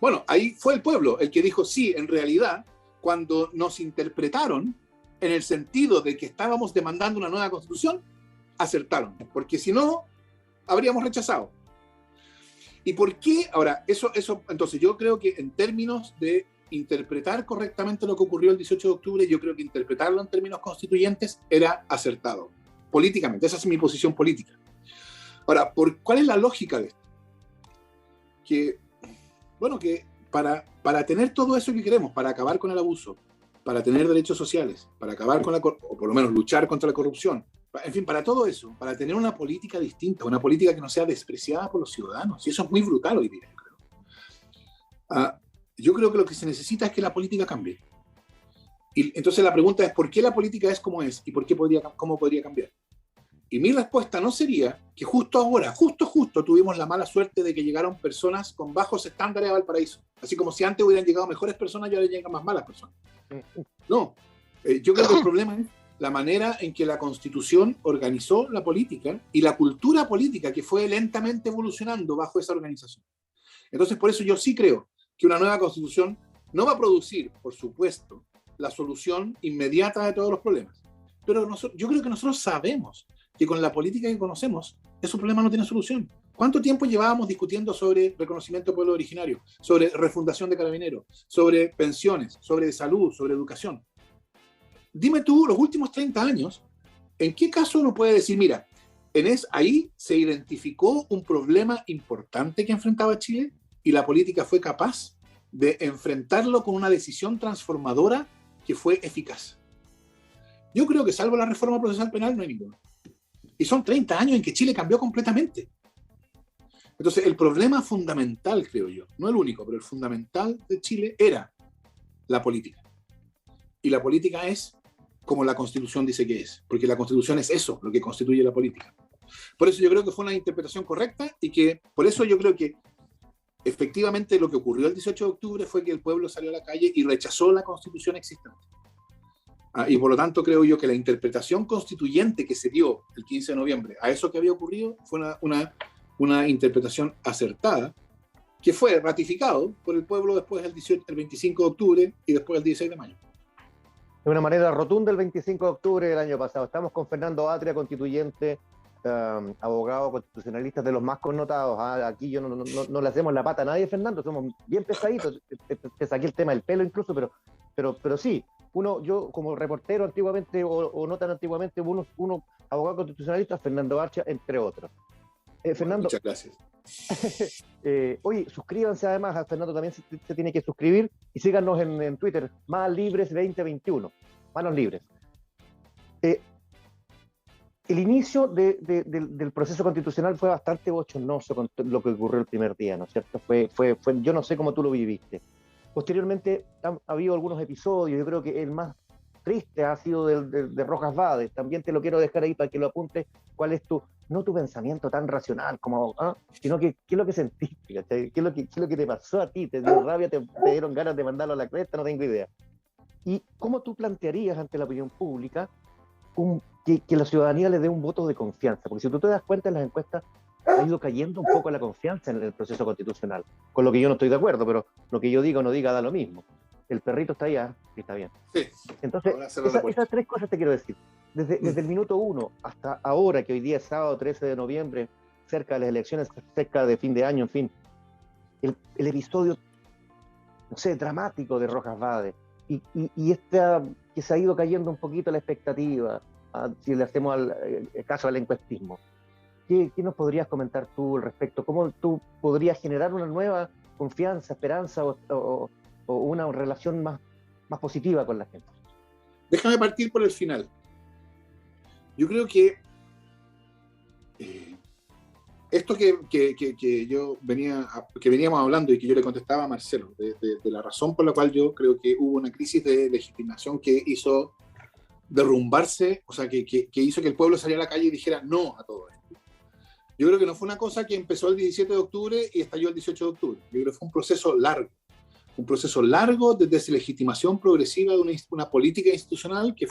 Bueno, ahí fue el pueblo el que dijo, sí, en realidad, cuando nos interpretaron en el sentido de que estábamos demandando una nueva constitución, acertaron, porque si no, habríamos rechazado. ¿Y por qué? Ahora, eso, entonces yo creo que en términos de interpretar correctamente lo que ocurrió el 18 de octubre, yo creo que interpretarlo en términos constituyentes era acertado, políticamente. Esa es mi posición política. Ahora, ¿cuál es la lógica de esto? Que, bueno, que para tener todo eso que queremos, para acabar con el abuso, para tener derechos sociales, para acabar con o por lo menos luchar contra la corrupción, en fin, para todo eso, para tener una política distinta, una política que no sea despreciada por los ciudadanos, y eso es muy brutal hoy día, yo creo. Yo creo que lo que se necesita es que la política cambie. Y entonces la pregunta es, ¿por qué la política es como es? ¿Y cómo podría cambiar? Y mi respuesta no sería que justo ahora, justo, tuvimos la mala suerte de que llegaron personas con bajos estándares a Valparaíso. Así como si antes hubieran llegado mejores personas y ahora llegan más malas personas. No, yo creo que el problema es la manera en que la Constitución organizó la política y la cultura política que fue lentamente evolucionando bajo esa organización. Entonces, por eso yo sí creo que una nueva Constitución no va a producir, por supuesto, la solución inmediata de todos los problemas. Pero yo creo que nosotros sabemos que con la política que conocemos, ese problema no tiene solución. ¿Cuánto tiempo llevábamos discutiendo sobre reconocimiento de pueblo originario, sobre refundación de carabineros, sobre pensiones, sobre salud, sobre educación? Dime tú, los últimos 30 años, ¿en qué caso uno puede decir, mira, ahí se identificó un problema importante que enfrentaba Chile y la política fue capaz de enfrentarlo con una decisión transformadora que fue eficaz? Yo creo que salvo la reforma procesal penal no hay ninguno. Y son 30 años en que Chile cambió completamente. Entonces, el problema fundamental, creo yo, no el único, pero el fundamental de Chile era la política. Y la política es como la Constitución dice que es, porque la Constitución es eso, lo que constituye la política. Por eso yo creo que fue una interpretación correcta y que, por eso yo creo que efectivamente lo que ocurrió el 18 de octubre fue que el pueblo salió a la calle y rechazó la Constitución existente. Y por lo tanto creo yo que la interpretación constituyente que se dio el 15 de noviembre a eso que había ocurrido fue una interpretación acertada, que fue ratificado por el pueblo después el 25 de octubre y después el 16 de mayo. De una manera rotunda el 25 de octubre del año pasado. Estamos con Fernando Atria, constituyente, abogado constitucionalista de los más connotados. Aquí yo no le hacemos la pata a nadie, Fernando, somos bien pesaditos. Te saqué el tema del pelo incluso, pero sí. Yo como reportero antiguamente o no tan antiguamente, uno abogado constitucionalista, Fernando Atria, entre otros. Fernando, muchas gracias. Oye, suscríbanse además, a Fernando también se tiene que suscribir y síganos en Twitter, Más Libres 2021, Manos Libres. El inicio del proceso constitucional fue bastante bochornoso con lo que ocurrió el primer día, ¿no es cierto? Yo no sé cómo tú lo viviste. Posteriormente ha habido algunos episodios, yo creo que el más triste ha sido de Rojas Vade. También te lo quiero dejar ahí para que lo apuntes. ¿Cuál es tu pensamiento tan racional como, sino que qué es lo que sentiste? ¿Qué es lo que te pasó a ti? ¿Te dio rabia? ¿Te dieron ganas de mandarlo a la cresta? No tengo idea. ¿Y cómo tú plantearías ante la opinión pública que la ciudadanía le dé un voto de confianza? Porque si tú te das cuenta en las encuestas, ha ido cayendo un poco la confianza en el proceso constitucional, con lo que yo no estoy de acuerdo, pero lo que yo diga o no diga da lo mismo. El perrito está allá y está bien. Sí. Entonces, esas tres cosas te quiero decir. Desde el minuto 1 hasta ahora, que hoy día es sábado 13 de noviembre, cerca de las elecciones, cerca de fin de año, en fin, el episodio, no sé, dramático de Rojas Vade y que se ha ido cayendo un poquito la expectativa, si le hacemos caso al encuestismo. ¿Qué nos podrías comentar tú al respecto? ¿Cómo tú podrías generar una nueva confianza, esperanza o una relación más positiva con la gente? Déjame partir por el final. Yo creo que esto que veníamos hablando y que yo le contestaba a Marcelo, de la razón por la cual yo creo que hubo una crisis de legitimación que hizo derrumbarse, o sea, que hizo que el pueblo saliera a la calle y dijera no a todo esto. Yo creo que no fue una cosa que empezó el 17 de octubre y estalló el 18 de octubre. Yo creo que fue un proceso largo de deslegitimación progresiva de una política institucional que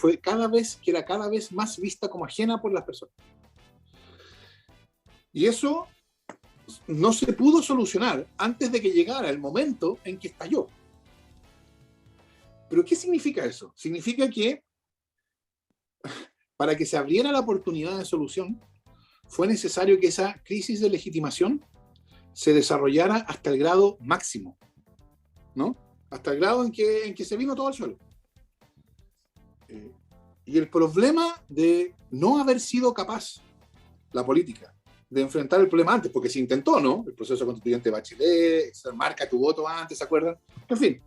era cada vez más vista como ajena por las personas. Y eso no se pudo solucionar antes de que llegara el momento en que estalló. ¿Pero qué significa eso? Significa que para que se abriera la oportunidad de solución, fue necesario que esa crisis de legitimación se desarrollara hasta el grado máximo, ¿no? Hasta el grado en que se vino todo al suelo. Y el problema de no haber sido capaz la política de enfrentar el problema antes, porque se intentó, ¿no? El proceso constituyente de Bachelet, marca tu voto antes, ¿se acuerdan? En fin,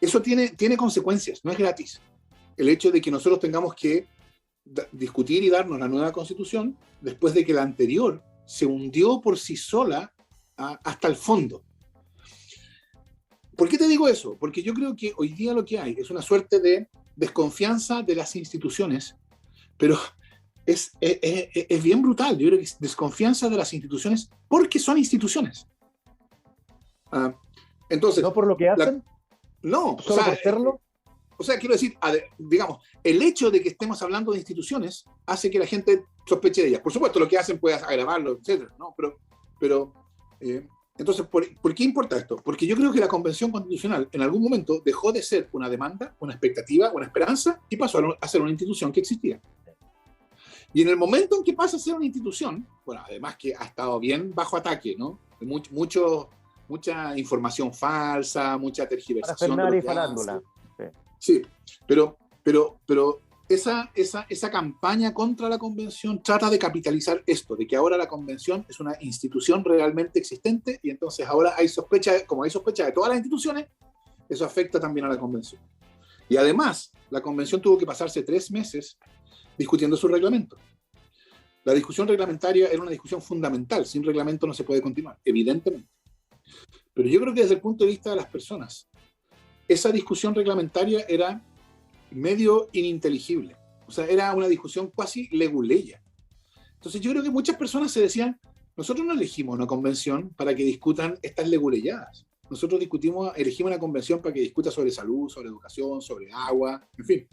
eso tiene consecuencias, no es gratis. El hecho de que nosotros tengamos que discutir y darnos la nueva constitución después de que la anterior se hundió por sí sola hasta el fondo. ¿Por qué te digo eso? Porque yo creo que hoy día lo que hay es una suerte de desconfianza de las instituciones, pero es bien brutal. Yo creo que es desconfianza de las instituciones porque son instituciones. Entonces, ¿no por lo que hacen? No. ¿Solo por serlo? O sea, quiero decir, digamos, el hecho de que estemos hablando de instituciones hace que la gente sospeche de ellas. Por supuesto, lo que hacen puede agravarlo, etcétera, ¿no? Entonces, ¿por qué importa esto? Porque yo creo que la Convención Constitucional en algún momento dejó de ser una demanda, una expectativa, una esperanza y pasó a ser una institución que existía. Y en el momento en que pasa a ser una institución, bueno, además que ha estado bien bajo ataque, ¿no? Mucha información falsa, mucha tergiversación. Para y farándula. Sí, pero esa campaña contra la Convención trata de capitalizar esto, de que ahora la Convención es una institución realmente existente y entonces ahora como hay sospecha de todas las instituciones, eso afecta también a la Convención. Y además, la Convención tuvo que pasarse 3 meses discutiendo su reglamento. La discusión reglamentaria era una discusión fundamental, sin reglamento no se puede continuar, evidentemente. Pero yo creo que desde el punto de vista de las personas, esa discusión reglamentaria era medio ininteligible. O sea, era una discusión casi leguleya. Entonces yo creo que muchas personas se decían, nosotros no elegimos una convención para que discutan estas leguleyadas. Nosotros elegimos una convención para que discuta sobre salud, sobre educación, sobre agua, en fin.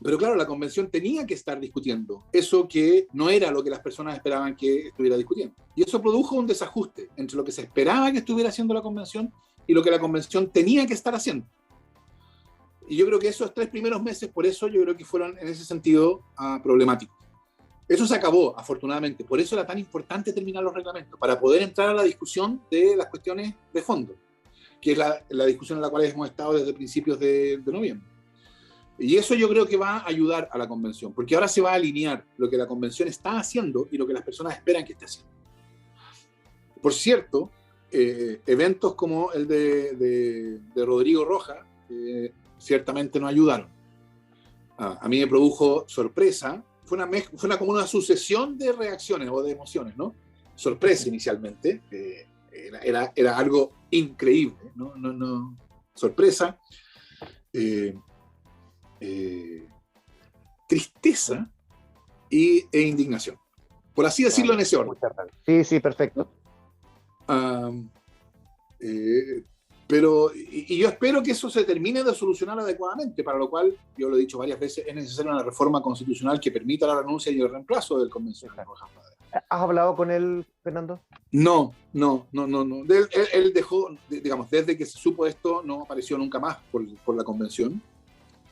Pero claro, la convención tenía que estar discutiendo eso que no era lo que las personas esperaban que estuviera discutiendo. Y eso produjo un desajuste entre lo que se esperaba que estuviera haciendo la convención y lo que la convención tenía que estar haciendo. Y yo creo que esos 3 primeros meses, por eso yo creo que fueron en ese sentido problemáticos. Eso se acabó, afortunadamente. Por eso era tan importante terminar los reglamentos, para poder entrar a la discusión de las cuestiones de fondo, que es la discusión en la cual hemos estado desde principios de noviembre. Y eso yo creo que va a ayudar a la convención, porque ahora se va a alinear lo que la convención está haciendo y lo que las personas esperan que esté haciendo. Por cierto, eventos como el de Rodrigo Rojas ciertamente no ayudaron. A mí me produjo sorpresa, fue como una sucesión de reacciones o de emociones, ¿no? Sorpresa inicialmente, era algo increíble, ¿no? Sorpresa, tristeza e indignación, por así decirlo en ese orden. Sí, perfecto. Pero yo espero que eso se termine de solucionar adecuadamente, para lo cual, yo lo he dicho varias veces, es necesaria una reforma constitucional que permita la renuncia y el reemplazo del convencional Rojas Madera. ¿Has hablado con él, Fernando? No. Él dejó, digamos, desde que se supo esto, no apareció nunca más por la convención.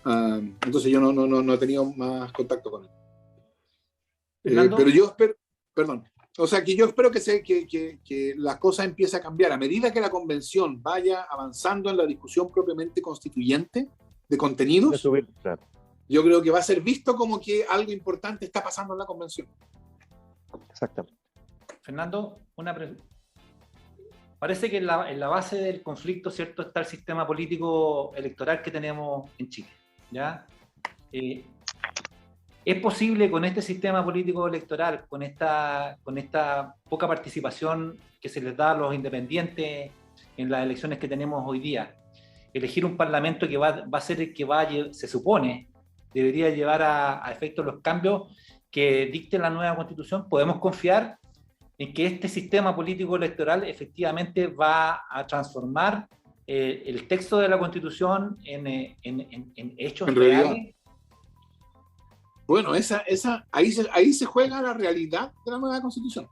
Entonces yo no he tenido más contacto con él. Pero yo espero, perdón. O sea, que yo espero que la cosa empiece a cambiar. A medida que la convención vaya avanzando en la discusión propiamente constituyente de contenidos, yo creo que va a ser visto como que algo importante está pasando en la convención. Exactamente. Fernando, parece que en la base del conflicto, ¿cierto?, está el sistema político electoral que tenemos en Chile, ¿ya? ¿Es posible con este sistema político electoral, con esta poca participación que se les da a los independientes en las elecciones que tenemos hoy día, elegir un parlamento que va a ser el que se supone, debería llevar a efecto los cambios que dicte la nueva constitución, podemos confiar en que este sistema político electoral efectivamente va a transformar el texto de la constitución en hechos En realidad. reales. Bueno, ahí se juega la realidad de la nueva constitución.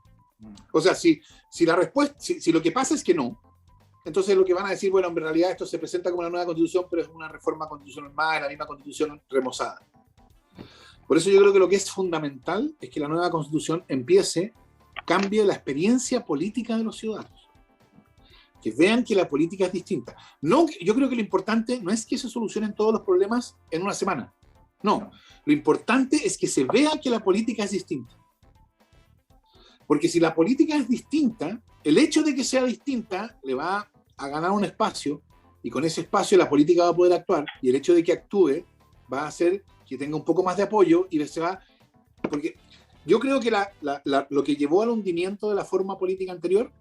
O sea, si la respuesta, si lo que pasa es que no, entonces lo que van a decir, bueno, en realidad esto se presenta como una nueva constitución, pero es una reforma constitucional más, la misma constitución remozada. Por eso yo creo que lo que es fundamental es que la nueva constitución cambie la experiencia política de los ciudadanos. Que vean que la política es distinta. No, yo creo que lo importante no es que se solucionen todos los problemas en una semana. No, lo importante es que se vea que la política es distinta. Porque si la política es distinta, el hecho de que sea distinta le va a ganar un espacio, y con ese espacio la política va a poder actuar, y el hecho de que actúe va a hacer que tenga un poco más de apoyo, y se va... Porque yo creo que lo que llevó al hundimiento de la forma política anterior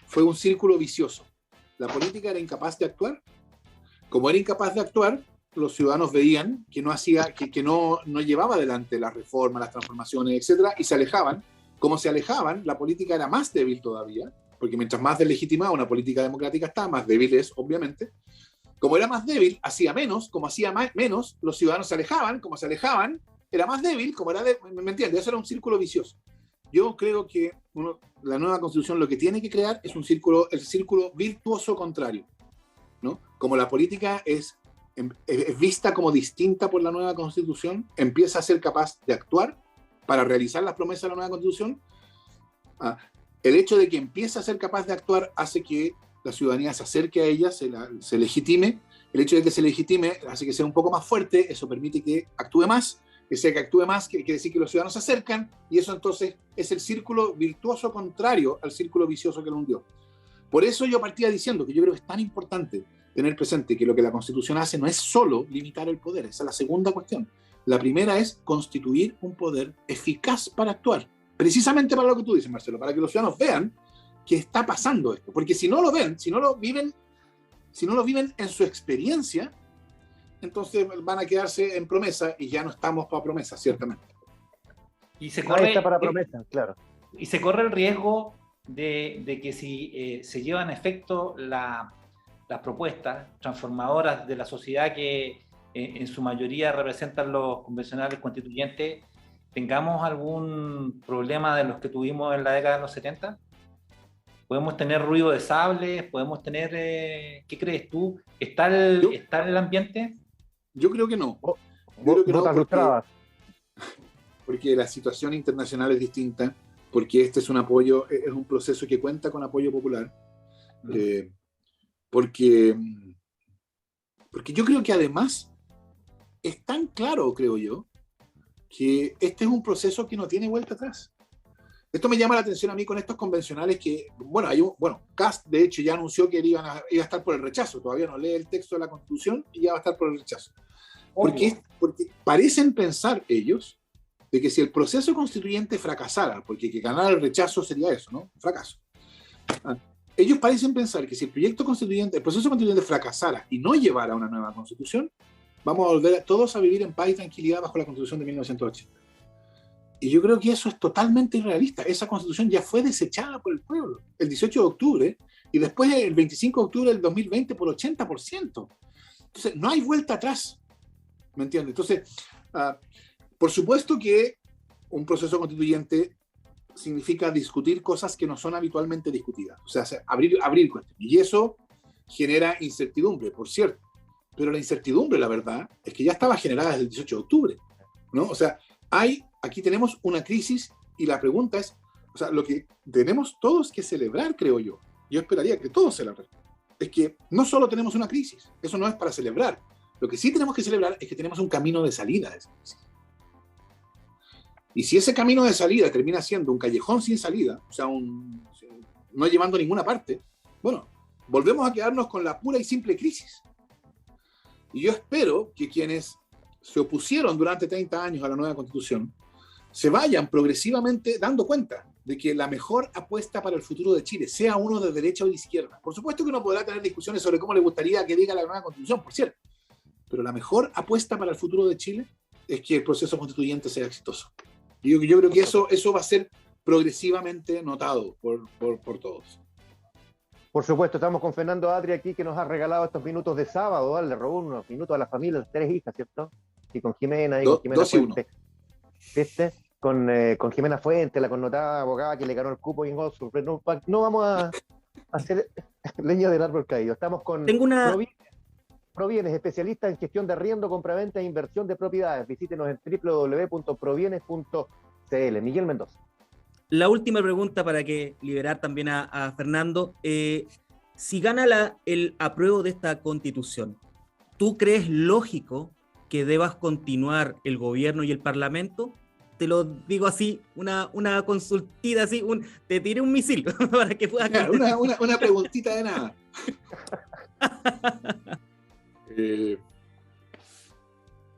fue un círculo vicioso. La política era incapaz de actuar. Como era incapaz de actuar, los ciudadanos veían que no llevaba adelante las reformas, las transformaciones, etcétera, y se alejaban. Como se alejaban, la política era más débil todavía, porque mientras más deslegitimada una política democrática está, más débil es, obviamente. Como era más débil, hacía menos. Como hacía menos, los ciudadanos se alejaban. Como se alejaban, era más débil. ¿Me entiendes? Eso era un círculo vicioso. Yo creo que la nueva constitución lo que tiene que crear es el círculo virtuoso contrario, ¿no? Como la política es vista como distinta por la nueva constitución, empieza a ser capaz de actuar para realizar las promesas de la nueva constitución. El hecho de que empiece a ser capaz de actuar hace que la ciudadanía se acerque a ella, se legitime. El hecho de que se legitime hace que sea un poco más fuerte, eso permite que actúe más. Que actúe más, quiere decir que los ciudadanos se acercan, y eso entonces es el círculo virtuoso contrario al círculo vicioso que lo hundió. Por eso yo partía diciendo que yo creo que es tan importante tener presente que lo que la Constitución hace no es solo limitar el poder, esa es la segunda cuestión. La primera es constituir un poder eficaz para actuar, precisamente para lo que tú dices, Marcelo, para que los ciudadanos vean que está pasando esto, porque si no lo ven, si no lo viven en su experiencia, entonces van a quedarse en promesa, y ya no estamos para promesa, ciertamente. Y se Ahí está para promesa, claro. Y se corre el riesgo de que si se llevan a efecto las propuestas transformadoras de la sociedad que en su mayoría representan los convencionales constituyentes, tengamos algún problema de los que tuvimos en la década de los 70. Podemos tener ruido de sables, podemos tener... ¿qué crees tú? ¿Está el ambiente? Yo creo que no. Yo creo que no, porque la situación internacional es distinta, porque este es un proceso que cuenta con apoyo popular, porque yo creo que además es tan claro, creo yo, que este es un proceso que no tiene vuelta atrás. Esto me llama la atención a mí con estos convencionales que, Kast de hecho ya anunció que iba a estar por el rechazo, todavía no lee el texto de la Constitución y ya va a estar por el rechazo. Porque parecen pensar ellos de que si el proceso constituyente fracasara, porque que ganara el rechazo sería eso, ¿no? Fracaso. Ellos parecen pensar que si el proceso constituyente fracasara y no llevara a una nueva constitución, vamos a volver todos a vivir en paz y tranquilidad bajo la Constitución de 1980. Y yo creo que eso es totalmente irrealista. Esa Constitución ya fue desechada por el pueblo el 18 de octubre y después el 25 de octubre del 2020 por 80%. Entonces, no hay vuelta atrás. ¿Me entiendes? Entonces, por supuesto que un proceso constituyente significa discutir cosas que no son habitualmente discutidas. O sea, abrir cuestiones. Y eso genera incertidumbre, por cierto. Pero la incertidumbre, la verdad, es que ya estaba generada desde el 18 de octubre, ¿no? O sea, aquí tenemos una crisis y la pregunta es, o sea, lo que tenemos todos que celebrar, creo yo esperaría que todos celebren, es que no solo tenemos una crisis, eso no es para celebrar. Lo que sí tenemos que celebrar es que tenemos un camino de salida de esa crisis. Y si ese camino de salida termina siendo un callejón sin salida, o sea, no llevando a ninguna parte, bueno, volvemos a quedarnos con la pura y simple crisis. Y yo espero que quienes se opusieron durante 30 años a la nueva Constitución se vayan progresivamente dando cuenta de que la mejor apuesta para el futuro de Chile, sea uno de derecha o de izquierda, por supuesto que uno podrá tener discusiones sobre cómo le gustaría que diga la nueva Constitución, por cierto, pero la mejor apuesta para el futuro de Chile es que el proceso constituyente sea exitoso. Y yo creo que eso va a ser progresivamente notado por todos. Por supuesto, estamos con Fernando Atri aquí, que nos ha regalado estos minutos de sábado, le robó unos minutos a la familia, las 3 hijas, ¿cierto? Y con Jimena, y con Jimena 2 y 1. Fuente. ¿Viste? Con Jimena Fuente, la connotada abogada que le ganó el cupo en Oxford. No vamos a hacer leña del árbol caído. Estamos con Provienes, especialista en gestión de arriendo, compraventa e inversión de propiedades. Visítenos en www.provienes.cl. Miguel Mendoza. La última pregunta para que liberar también a Fernando. Si gana el apruebo de esta constitución, ¿tú crees lógico que debas continuar el gobierno y el parlamento? Te lo digo así, una consultita así, te tiré un misil para que puedas... Claro, una preguntita de nada.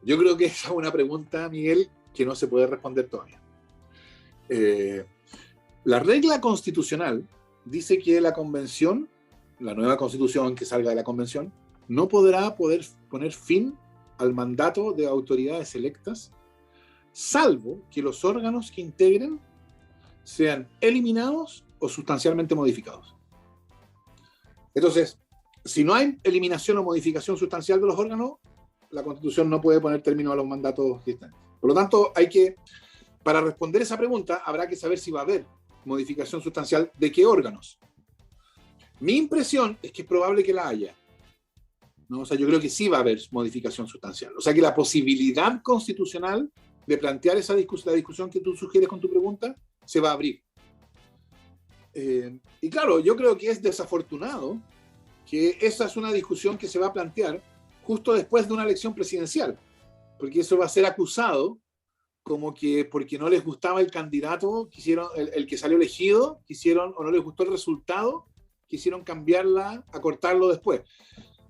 Yo creo que esa es una pregunta, Miguel, que no se puede responder todavía. La regla constitucional dice que la convención, la nueva constitución que salga de la convención, no podrá poner fin al mandato de autoridades electas, salvo que los órganos que integren sean eliminados o sustancialmente modificados. Entonces, si no hay eliminación o modificación sustancial de los órganos, la Constitución no puede poner término a los mandatos existentes. Por lo tanto, para responder esa pregunta, habrá que saber si va a haber modificación sustancial de qué órganos. Mi impresión es que es probable que la haya, ¿no? O sea, yo creo que sí va a haber modificación sustancial. O sea, que la posibilidad constitucional de plantear la discusión que tú sugieres con tu pregunta se va a abrir. Y claro, yo creo que es desafortunado que esa es una discusión que se va a plantear justo después de una elección presidencial, porque eso va a ser acusado como que porque no les gustaba el candidato, el que salió elegido, o no les gustó el resultado, quisieron cambiarla, acortarlo después.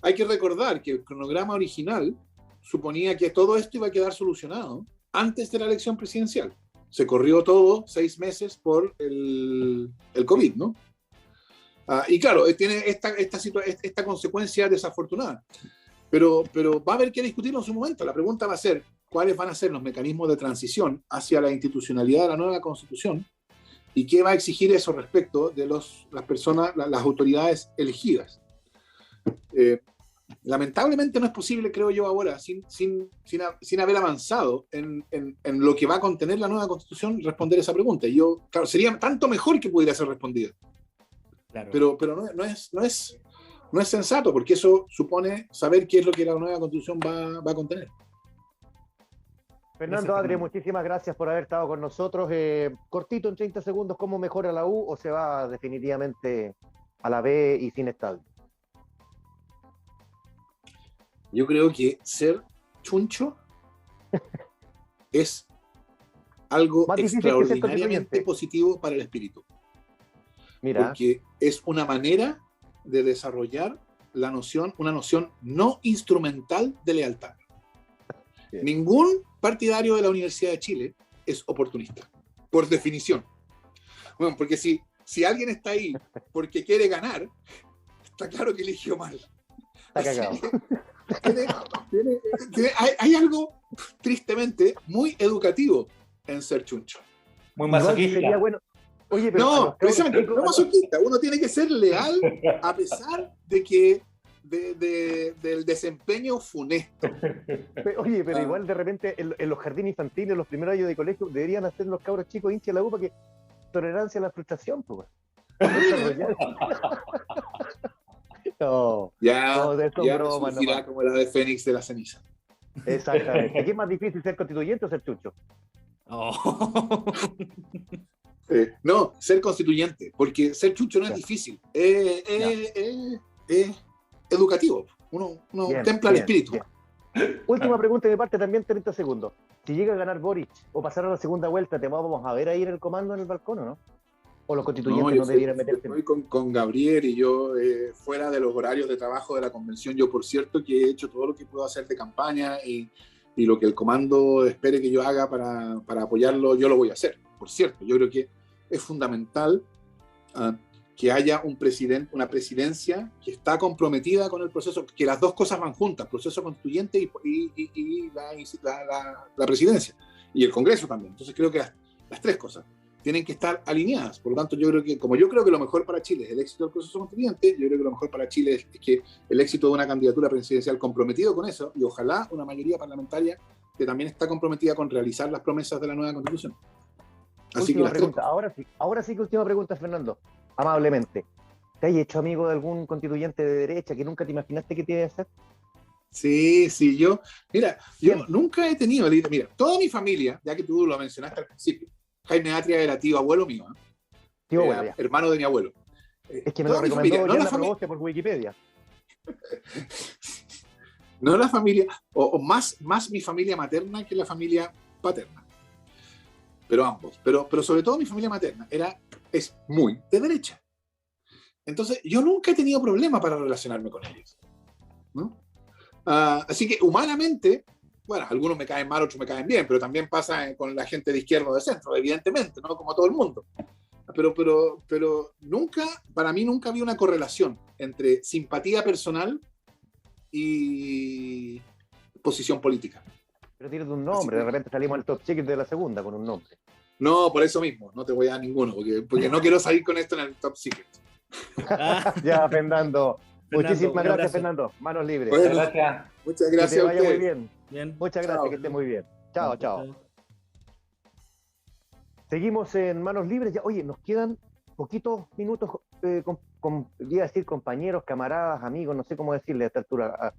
Hay que recordar que el cronograma original suponía que todo esto iba a quedar solucionado antes de la elección presidencial. Se corrió todo 6 meses por el COVID, ¿no? Y claro, tiene esta consecuencia desafortunada. Pero va a haber que discutirlo en su momento. La pregunta va a ser, ¿cuáles van a ser los mecanismos de transición hacia la institucionalidad de la nueva Constitución? ¿Y qué va a exigir eso respecto de las personas, las autoridades elegidas? Lamentablemente no es posible, creo yo ahora, sin haber avanzado en lo que va a contener la nueva Constitución, responder esa pregunta. Y claro, sería tanto mejor que pudiera ser respondida. Claro. Pero no es sensato, porque eso supone saber qué es lo que la nueva Constitución va a contener. Fernando Adri, muchísimas gracias por haber estado con nosotros. Cortito, en 30 segundos, ¿cómo mejora la U o se va definitivamente a la B y sin estadio? Yo creo que ser chuncho es algo extraordinariamente positivo para el espíritu. Mira. Porque es una manera de desarrollar una noción no instrumental de lealtad. Bien. Ningún partidario de la Universidad de Chile es oportunista, por definición. Bueno, porque si alguien está ahí porque quiere ganar, está claro que eligió mal. Está cagado. Hay algo, tristemente, muy educativo en ser chuncho. Muy masoquista. Bueno. Oye, pero no, precisamente, no masoquista. Uno tiene que ser leal a pesar de que del desempeño funesto. Oye, pero igual de repente en los jardines infantiles, los primeros años de colegio, deberían hacer los cabros chicos hinchas de la U para que tolerancia a la frustración, pues. No, ya broma, surgirá como la de Fénix de la ceniza. Exactamente. ¿Qué es más difícil, ser constituyente o ser chucho? Oh. No, ser constituyente, porque ser chucho no es difícil, es educativo, uno bien, templa el espíritu. Bien. Última pregunta de mi parte, también 30 segundos. Si llega a ganar Boric o pasar a la segunda vuelta, ¿te vamos a ver ahí en el comando en el balcón o no? ¿O los constituyentes no debieran meterse? Estoy con Gabriel y yo, fuera de los horarios de trabajo de la convención, yo por cierto que he hecho todo lo que puedo hacer de campaña y lo que el comando espere que yo haga para apoyarlo, yo lo voy a hacer. Por cierto, yo creo que es fundamental que haya una presidencia que está comprometida con el proceso, que las dos cosas van juntas, proceso constituyente y la presidencia, y el Congreso también. Entonces creo que las tres cosas tienen que estar alineadas. Por lo tanto, yo creo que lo mejor para Chile es el éxito del proceso constituyente, yo creo que lo mejor para Chile es que el éxito de una candidatura presidencial comprometido con eso, y ojalá una mayoría parlamentaria que también está comprometida con realizar las promesas de la nueva Constitución. Así que pregunta. Ahora sí que última pregunta, Fernando, amablemente. ¿Te has hecho amigo de algún constituyente de derecha que nunca te imaginaste que te iba a hacer? Sí, yo nunca he tenido, mira, toda mi familia, ya que tú lo mencionaste al principio, Jaime Atria era tío abuelo mío, ¿eh? Tío abuelo, hermano de mi abuelo. Es que me lo recomendó Oriana Proboste por Wikipedia. No la familia, o más mi familia materna que la familia paterna. Pero ambos. Pero sobre todo mi familia materna es muy de derecha. Entonces, yo nunca he tenido problema para relacionarme con ellos, ¿no? Así que humanamente, bueno, algunos me caen mal, otros me caen bien, pero también pasa con la gente de izquierda o de centro, evidentemente, ¿no? Como todo el mundo. Pero nunca, para mí nunca había una correlación entre simpatía personal y posición política. Pero tienes un nombre, de repente salimos al top secret de la segunda con un nombre. No, por eso mismo, no te voy a dar ninguno, porque no quiero salir con esto en el top secret. Ya, Fernando. Muchísimas gracias, Fernando. Manos libres. Bueno, gracias. Muchas gracias. Que te vaya a muy bien. Muchas gracias, chao. que esté muy bien. Chao. Seguimos en Manos Libres. Ya, oye, nos quedan poquitos minutos, iba a decir compañeros, camaradas, amigos, no sé cómo decirle a esta altura.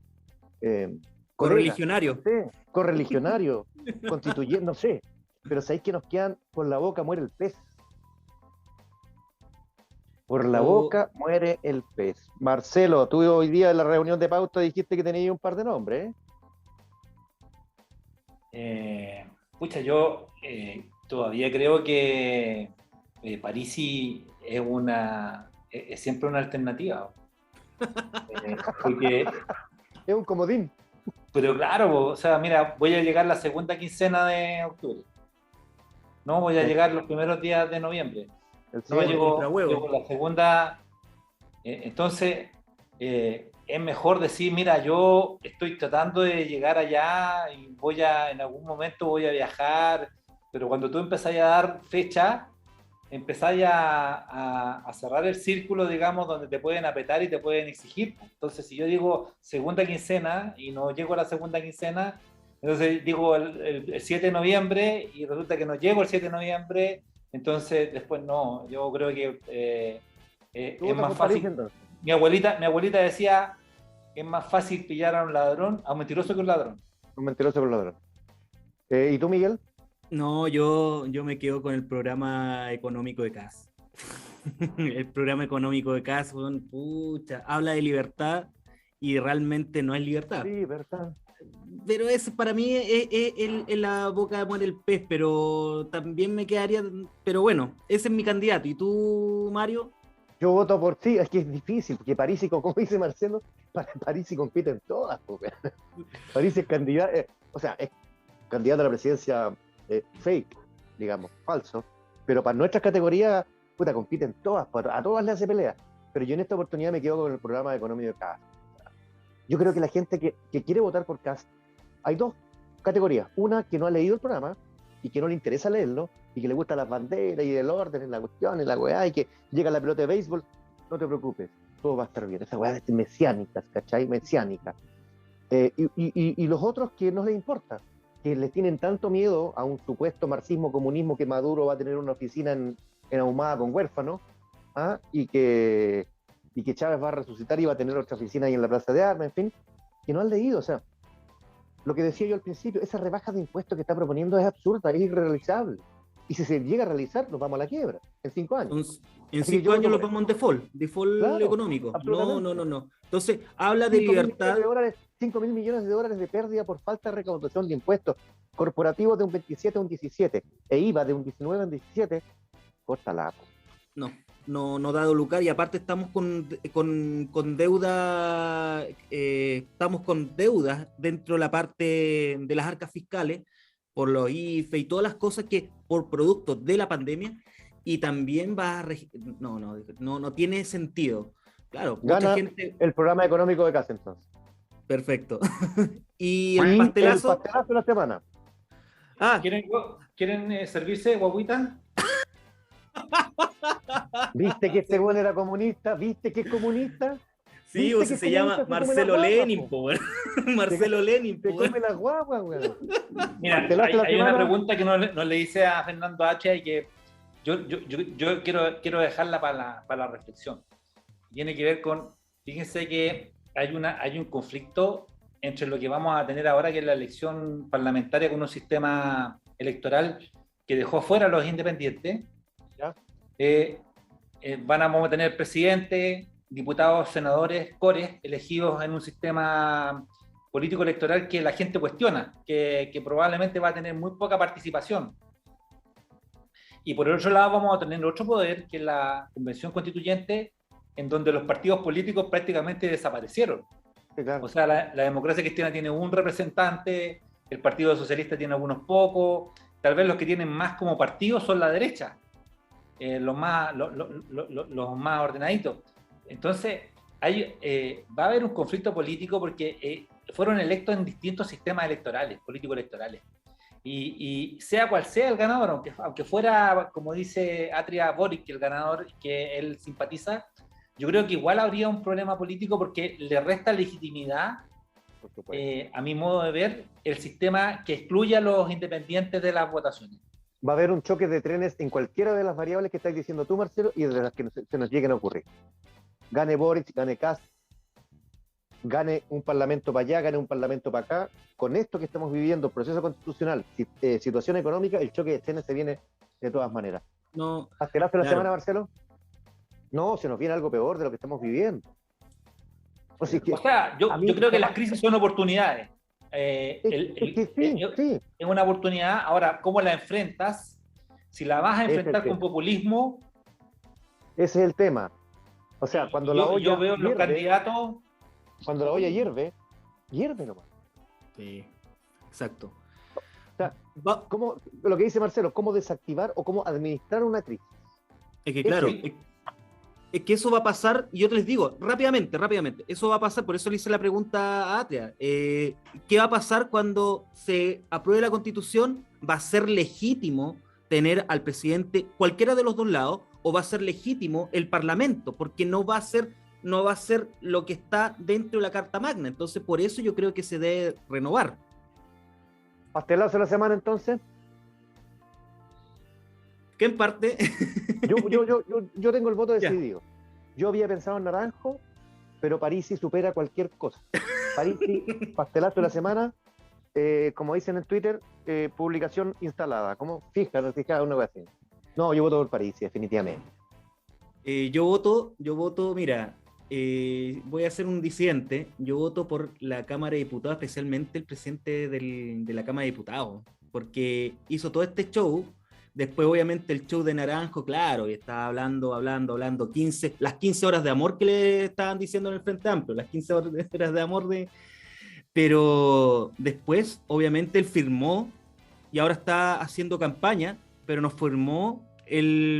Correligionario. No sé, correligionario, constituyente, no sé. Pero sabéis que nos quedan, por la boca muere el pez. Por la boca muere el pez. Marcelo, tú hoy día en la reunión de pauta dijiste que tenías un par de nombres, Pucha, yo todavía creo que Parisi es siempre una alternativa. Porque, es un comodín. pero claro, o sea, mira, voy a llegar la segunda quincena de octubre. No, voy a llegar los primeros días de noviembre. No, llego la segunda. Entonces, es mejor decir, mira, yo estoy tratando de llegar allá y en algún momento voy a viajar, pero cuando tú empezás a dar fecha, empezás a cerrar el círculo, digamos, donde te pueden apretar y te pueden exigir. Entonces, si yo digo segunda quincena y no llego a la segunda quincena, entonces digo el 7 de noviembre y resulta que no llego el 7 de noviembre, entonces después no. Yo creo que es más fácil. Mi abuelita decía que es más fácil pillar a un ladrón, a un mentiroso que un ladrón. Un mentiroso que un ladrón. ¿Y tú, Miguel? No, yo me quedo con el programa económico de CAS. El programa económico de CAS, pucha, habla de libertad y realmente no es libertad. Libertad. Pero eso para mí es la boca muere el pez, pero también me quedaría, pero bueno, ese es mi candidato. ¿Y tú, Mario? Yo voto por sí, es que es difícil, porque Parisi, como dice Marcelo, Parisi compite en todas. Parisi es candidato, es candidato a la presidencia fake, digamos, falso, pero para nuestras categorías, compite en todas, a todas le hace pelea. Pero yo en esta oportunidad me quedo con el programa económico de CAS. Yo creo que la gente que quiere votar por CAS, hay dos categorías. Una que no ha leído el programa y que no le interesa leerlo y que le gustan las banderas y el orden, y la cuestión, y la weá, y que llega la pelota de béisbol. No te preocupes, todo va a estar bien. Esa weá es mesiánica, ¿cachai? Mesiánica. Y los otros que no les importa, que les tienen tanto miedo a un supuesto marxismo-comunismo que Maduro va a tener una oficina en Ahumada con huérfanos, y que Chávez va a resucitar y va a tener otra oficina ahí en la Plaza de Armas, en fin, que no han leído. O sea, lo que decía yo al principio, esa rebaja de impuestos que está proponiendo es absurda, es irrealizable. Y si se llega a realizar, nos vamos a la quiebra en 5 años. En 5 años lo vamos en default claro, económico. No. Entonces, habla de libertad. 5.000 millones de dólares de pérdida por falta de recaudación de impuestos corporativos de un 27 a un 17 e IVA de un 19 a un 17, córtala. No dado lugar, y aparte estamos con deuda, estamos con deudas dentro de la parte de las arcas fiscales por los IFE y todas las cosas que por producto de la pandemia, y también va a no tiene sentido. Claro, gana mucha gente. El programa económico de CAS, entonces. Perfecto. Y el pastelazo de la semana. Ah, ¿Quieren servirse, guaguita? ¿Viste que este weón era comunista? ¿Viste que es comunista? sí, ¿Viste o que si es se llama comunista? Se come Marcelo las guaguas, Lenin, po. po, weón. Marcelo Lenin, Se po, weón. come las guaguas, weón. Mira, Pastelazo la hay una semana. pregunta que no le hice a Fernando H. y que yo quiero dejarla para la reflexión. Tiene que ver con, fíjense que hay un conflicto entre lo que vamos a tener ahora, que es la elección parlamentaria con un sistema electoral que dejó fuera a los independientes. ¿Ya? Vamos a tener presidente, diputados, senadores, cores, elegidos en un sistema político electoral que la gente cuestiona, que probablemente va a tener muy poca participación. Y por el otro lado vamos a tener otro poder, que es la Convención Constituyente, en donde los partidos políticos prácticamente desaparecieron. Sí, claro. O sea, la democracia cristiana tiene un representante, el Partido Socialista tiene algunos pocos, tal vez los que tienen más como partidos son la derecha, los más ordenaditos. Entonces, va a haber un conflicto político porque fueron electos en distintos sistemas electorales, político-electorales. Y sea cual sea el ganador, aunque fuera, como dice Atria Boric, el ganador que él simpatiza, yo creo que igual habría un problema político porque le resta legitimidad, Por supuesto. a mi modo de ver, el sistema que excluye a los independientes de las votaciones. Va a haber un choque de trenes en cualquiera de las variables que estáis diciendo tú, Marcelo, y de las que se nos lleguen a ocurrir. Gane Boric, gane Kast, gane un parlamento para allá, gane un parlamento para acá. Con esto que estamos viviendo, proceso constitucional, situación económica, el choque de trenes se viene de todas maneras. No, ¿Pastelazo la claro. semana, Marcelo? No, se nos viene algo peor de lo que estamos viviendo. O sea, O sea, yo creo que las crisis son oportunidades. Sí. Es una oportunidad. Ahora, ¿cómo la enfrentas? Si la vas a enfrentar con populismo. Ese es el tema. O sea, cuando la olla yo veo hierve, los candidatos. cuando la olla hierve nomás. Sí, exacto. O sea, lo que dice Marcelo, cómo desactivar o cómo administrar una crisis. Es que claro, es que eso va a pasar, y yo te les digo, rápidamente, eso va a pasar, por eso le hice la pregunta a Atria. ¿Qué va a pasar cuando se apruebe la Constitución? ¿Va a ser legítimo tener al presidente cualquiera de los dos lados, o va a ser legítimo el Parlamento? Porque no va a ser lo que está dentro de la Carta Magna. Entonces, por eso yo creo que se debe renovar. ¿Pastelazo de la semana, entonces? Que en parte... Yo tengo el voto decidido. Yo había pensado en Naranjo, pero Parisi supera cualquier cosa. Parisi, pastelazo de la semana, como dicen en Twitter, publicación instalada. ¿Cómo? Fija, una vez así. No, yo voto por Parisi, definitivamente. Yo voto, mira, voy a ser un disidente. Yo voto por la Cámara de Diputados, especialmente el presidente de la Cámara de Diputados, porque hizo todo este show. Después, obviamente, el show de Naranjo, claro, y estaba hablando, las 15 horas de amor que le estaban diciendo en el Frente Amplio, las 15 horas de amor Pero después, obviamente, él firmó y ahora está haciendo campaña, pero no firmó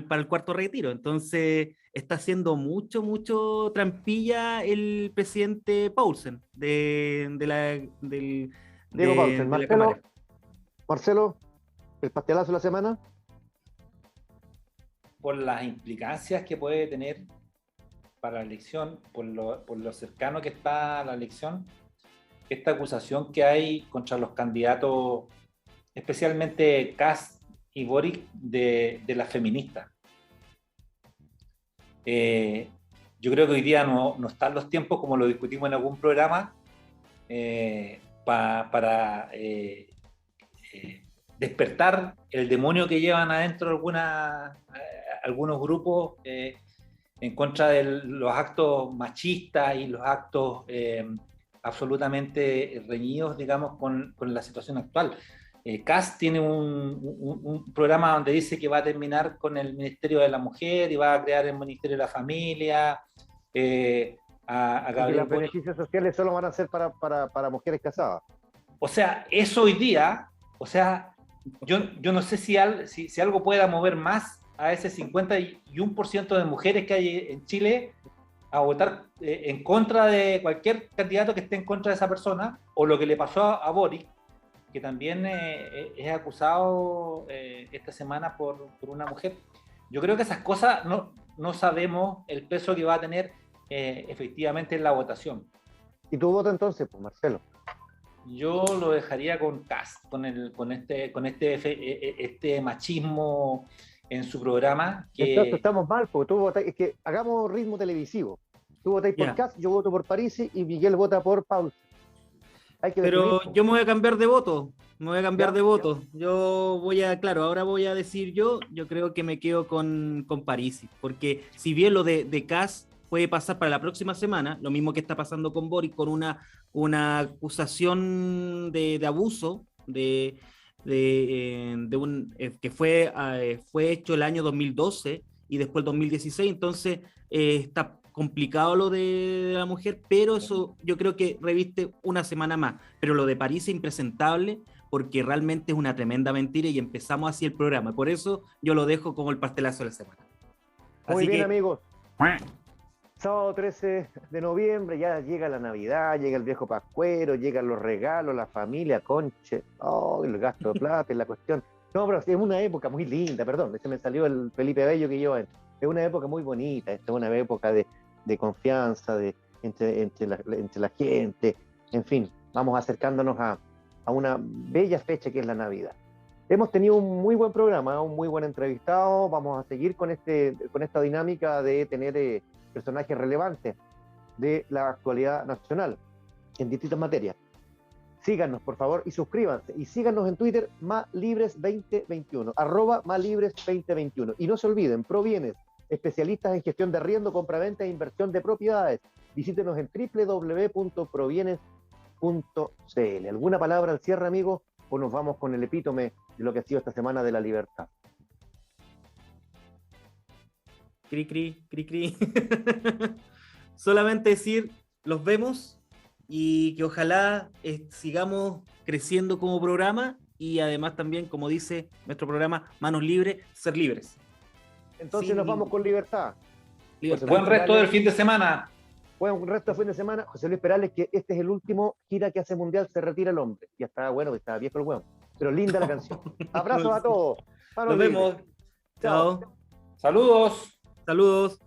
para el cuarto retiro. Entonces, está haciendo mucho trampilla el presidente Paulsen de Diego Paulsen. la Cámara. Marcelo, el pastelazo de la semana. Por las implicancias que puede tener para la elección, por lo cercano que está a la elección, esta acusación que hay contra los candidatos, especialmente Kast y Boric, de las feministas. Yo creo que hoy día no están los tiempos, como lo discutimos en algún programa, para despertar el demonio que llevan adentro algunos grupos en contra de los actos machistas y los actos absolutamente reñidos, digamos, con la situación actual. Kast tiene un programa donde dice que va a terminar con el Ministerio de la Mujer y va a crear el Ministerio de la Familia. Los beneficios sociales solo van a ser para mujeres casadas. O sea, eso hoy día, o sea, yo no sé si algo pueda mover más a ese 51% de mujeres que hay en Chile a votar en contra de cualquier candidato que esté en contra de esa persona, o lo que le pasó a Boric, que también es acusado esta semana por una mujer. Yo creo que esas cosas no sabemos el peso que va a tener efectivamente en la votación. ¿Y tu voto entonces, pues, Marcelo? Yo lo dejaría con Kast, con este machismo en su programa. Entonces estamos mal, porque tú votáis, es que hagamos ritmo televisivo. Tú votáis por Kast, yo voto por Parisi y Miguel vota por Paul. Pero yo me voy a cambiar de voto. Yo voy a, claro, ahora voy a decir yo creo que me quedo con Parisi, porque si bien lo de Kast puede pasar para la próxima semana, lo mismo que está pasando con Boric, con una acusación de abuso que fue hecho el año 2012 y después el 2016, entonces está complicado lo de la mujer, pero eso yo creo que reviste una semana más. Pero lo de París es impresentable porque realmente es una tremenda mentira y empezamos así el programa. Por eso yo lo dejo como el pastelazo de la semana. Muy bien, amigos. Sábado 13 de noviembre, ya llega la Navidad, llega el viejo Pascuero, llegan los regalos, la familia, conche, el gasto de plata, la cuestión. No, pero es una época muy linda, perdón, se me salió el Felipe Bello que yo. Es una época muy bonita, es una época de confianza entre la gente, en fin, vamos acercándonos a una bella fecha que es la Navidad. Hemos tenido un muy buen programa, un muy buen entrevistado, vamos a seguir con esta dinámica de tener personajes relevantes de la actualidad nacional en distintas materias. Síganos, por favor, y suscríbanse. Y síganos en Twitter, @malibres2021, @malibres2021. Y no se olviden, Provienes, especialistas en gestión de arriendo, compraventa e inversión de propiedades. Visítenos en www.provienes.cl. ¿Alguna palabra al cierre, amigos? ¿O nos vamos con el epítome de lo que ha sido esta semana de la libertad? Cri, cri, cri, cri. Solamente decir, los vemos y que ojalá sigamos creciendo como programa y además también, como dice nuestro programa, manos libres, ser libres. Entonces nos vamos con libertad. Buen resto del fin de semana. Buen resto del fin de semana. José Luis Perales, que este es el último gira que hace mundial, se retira el hombre. Ya está bueno, está viejo el hueón. Pero linda la canción. Abrazos a todos. Nos vemos. Chao. Saludos. Saludos.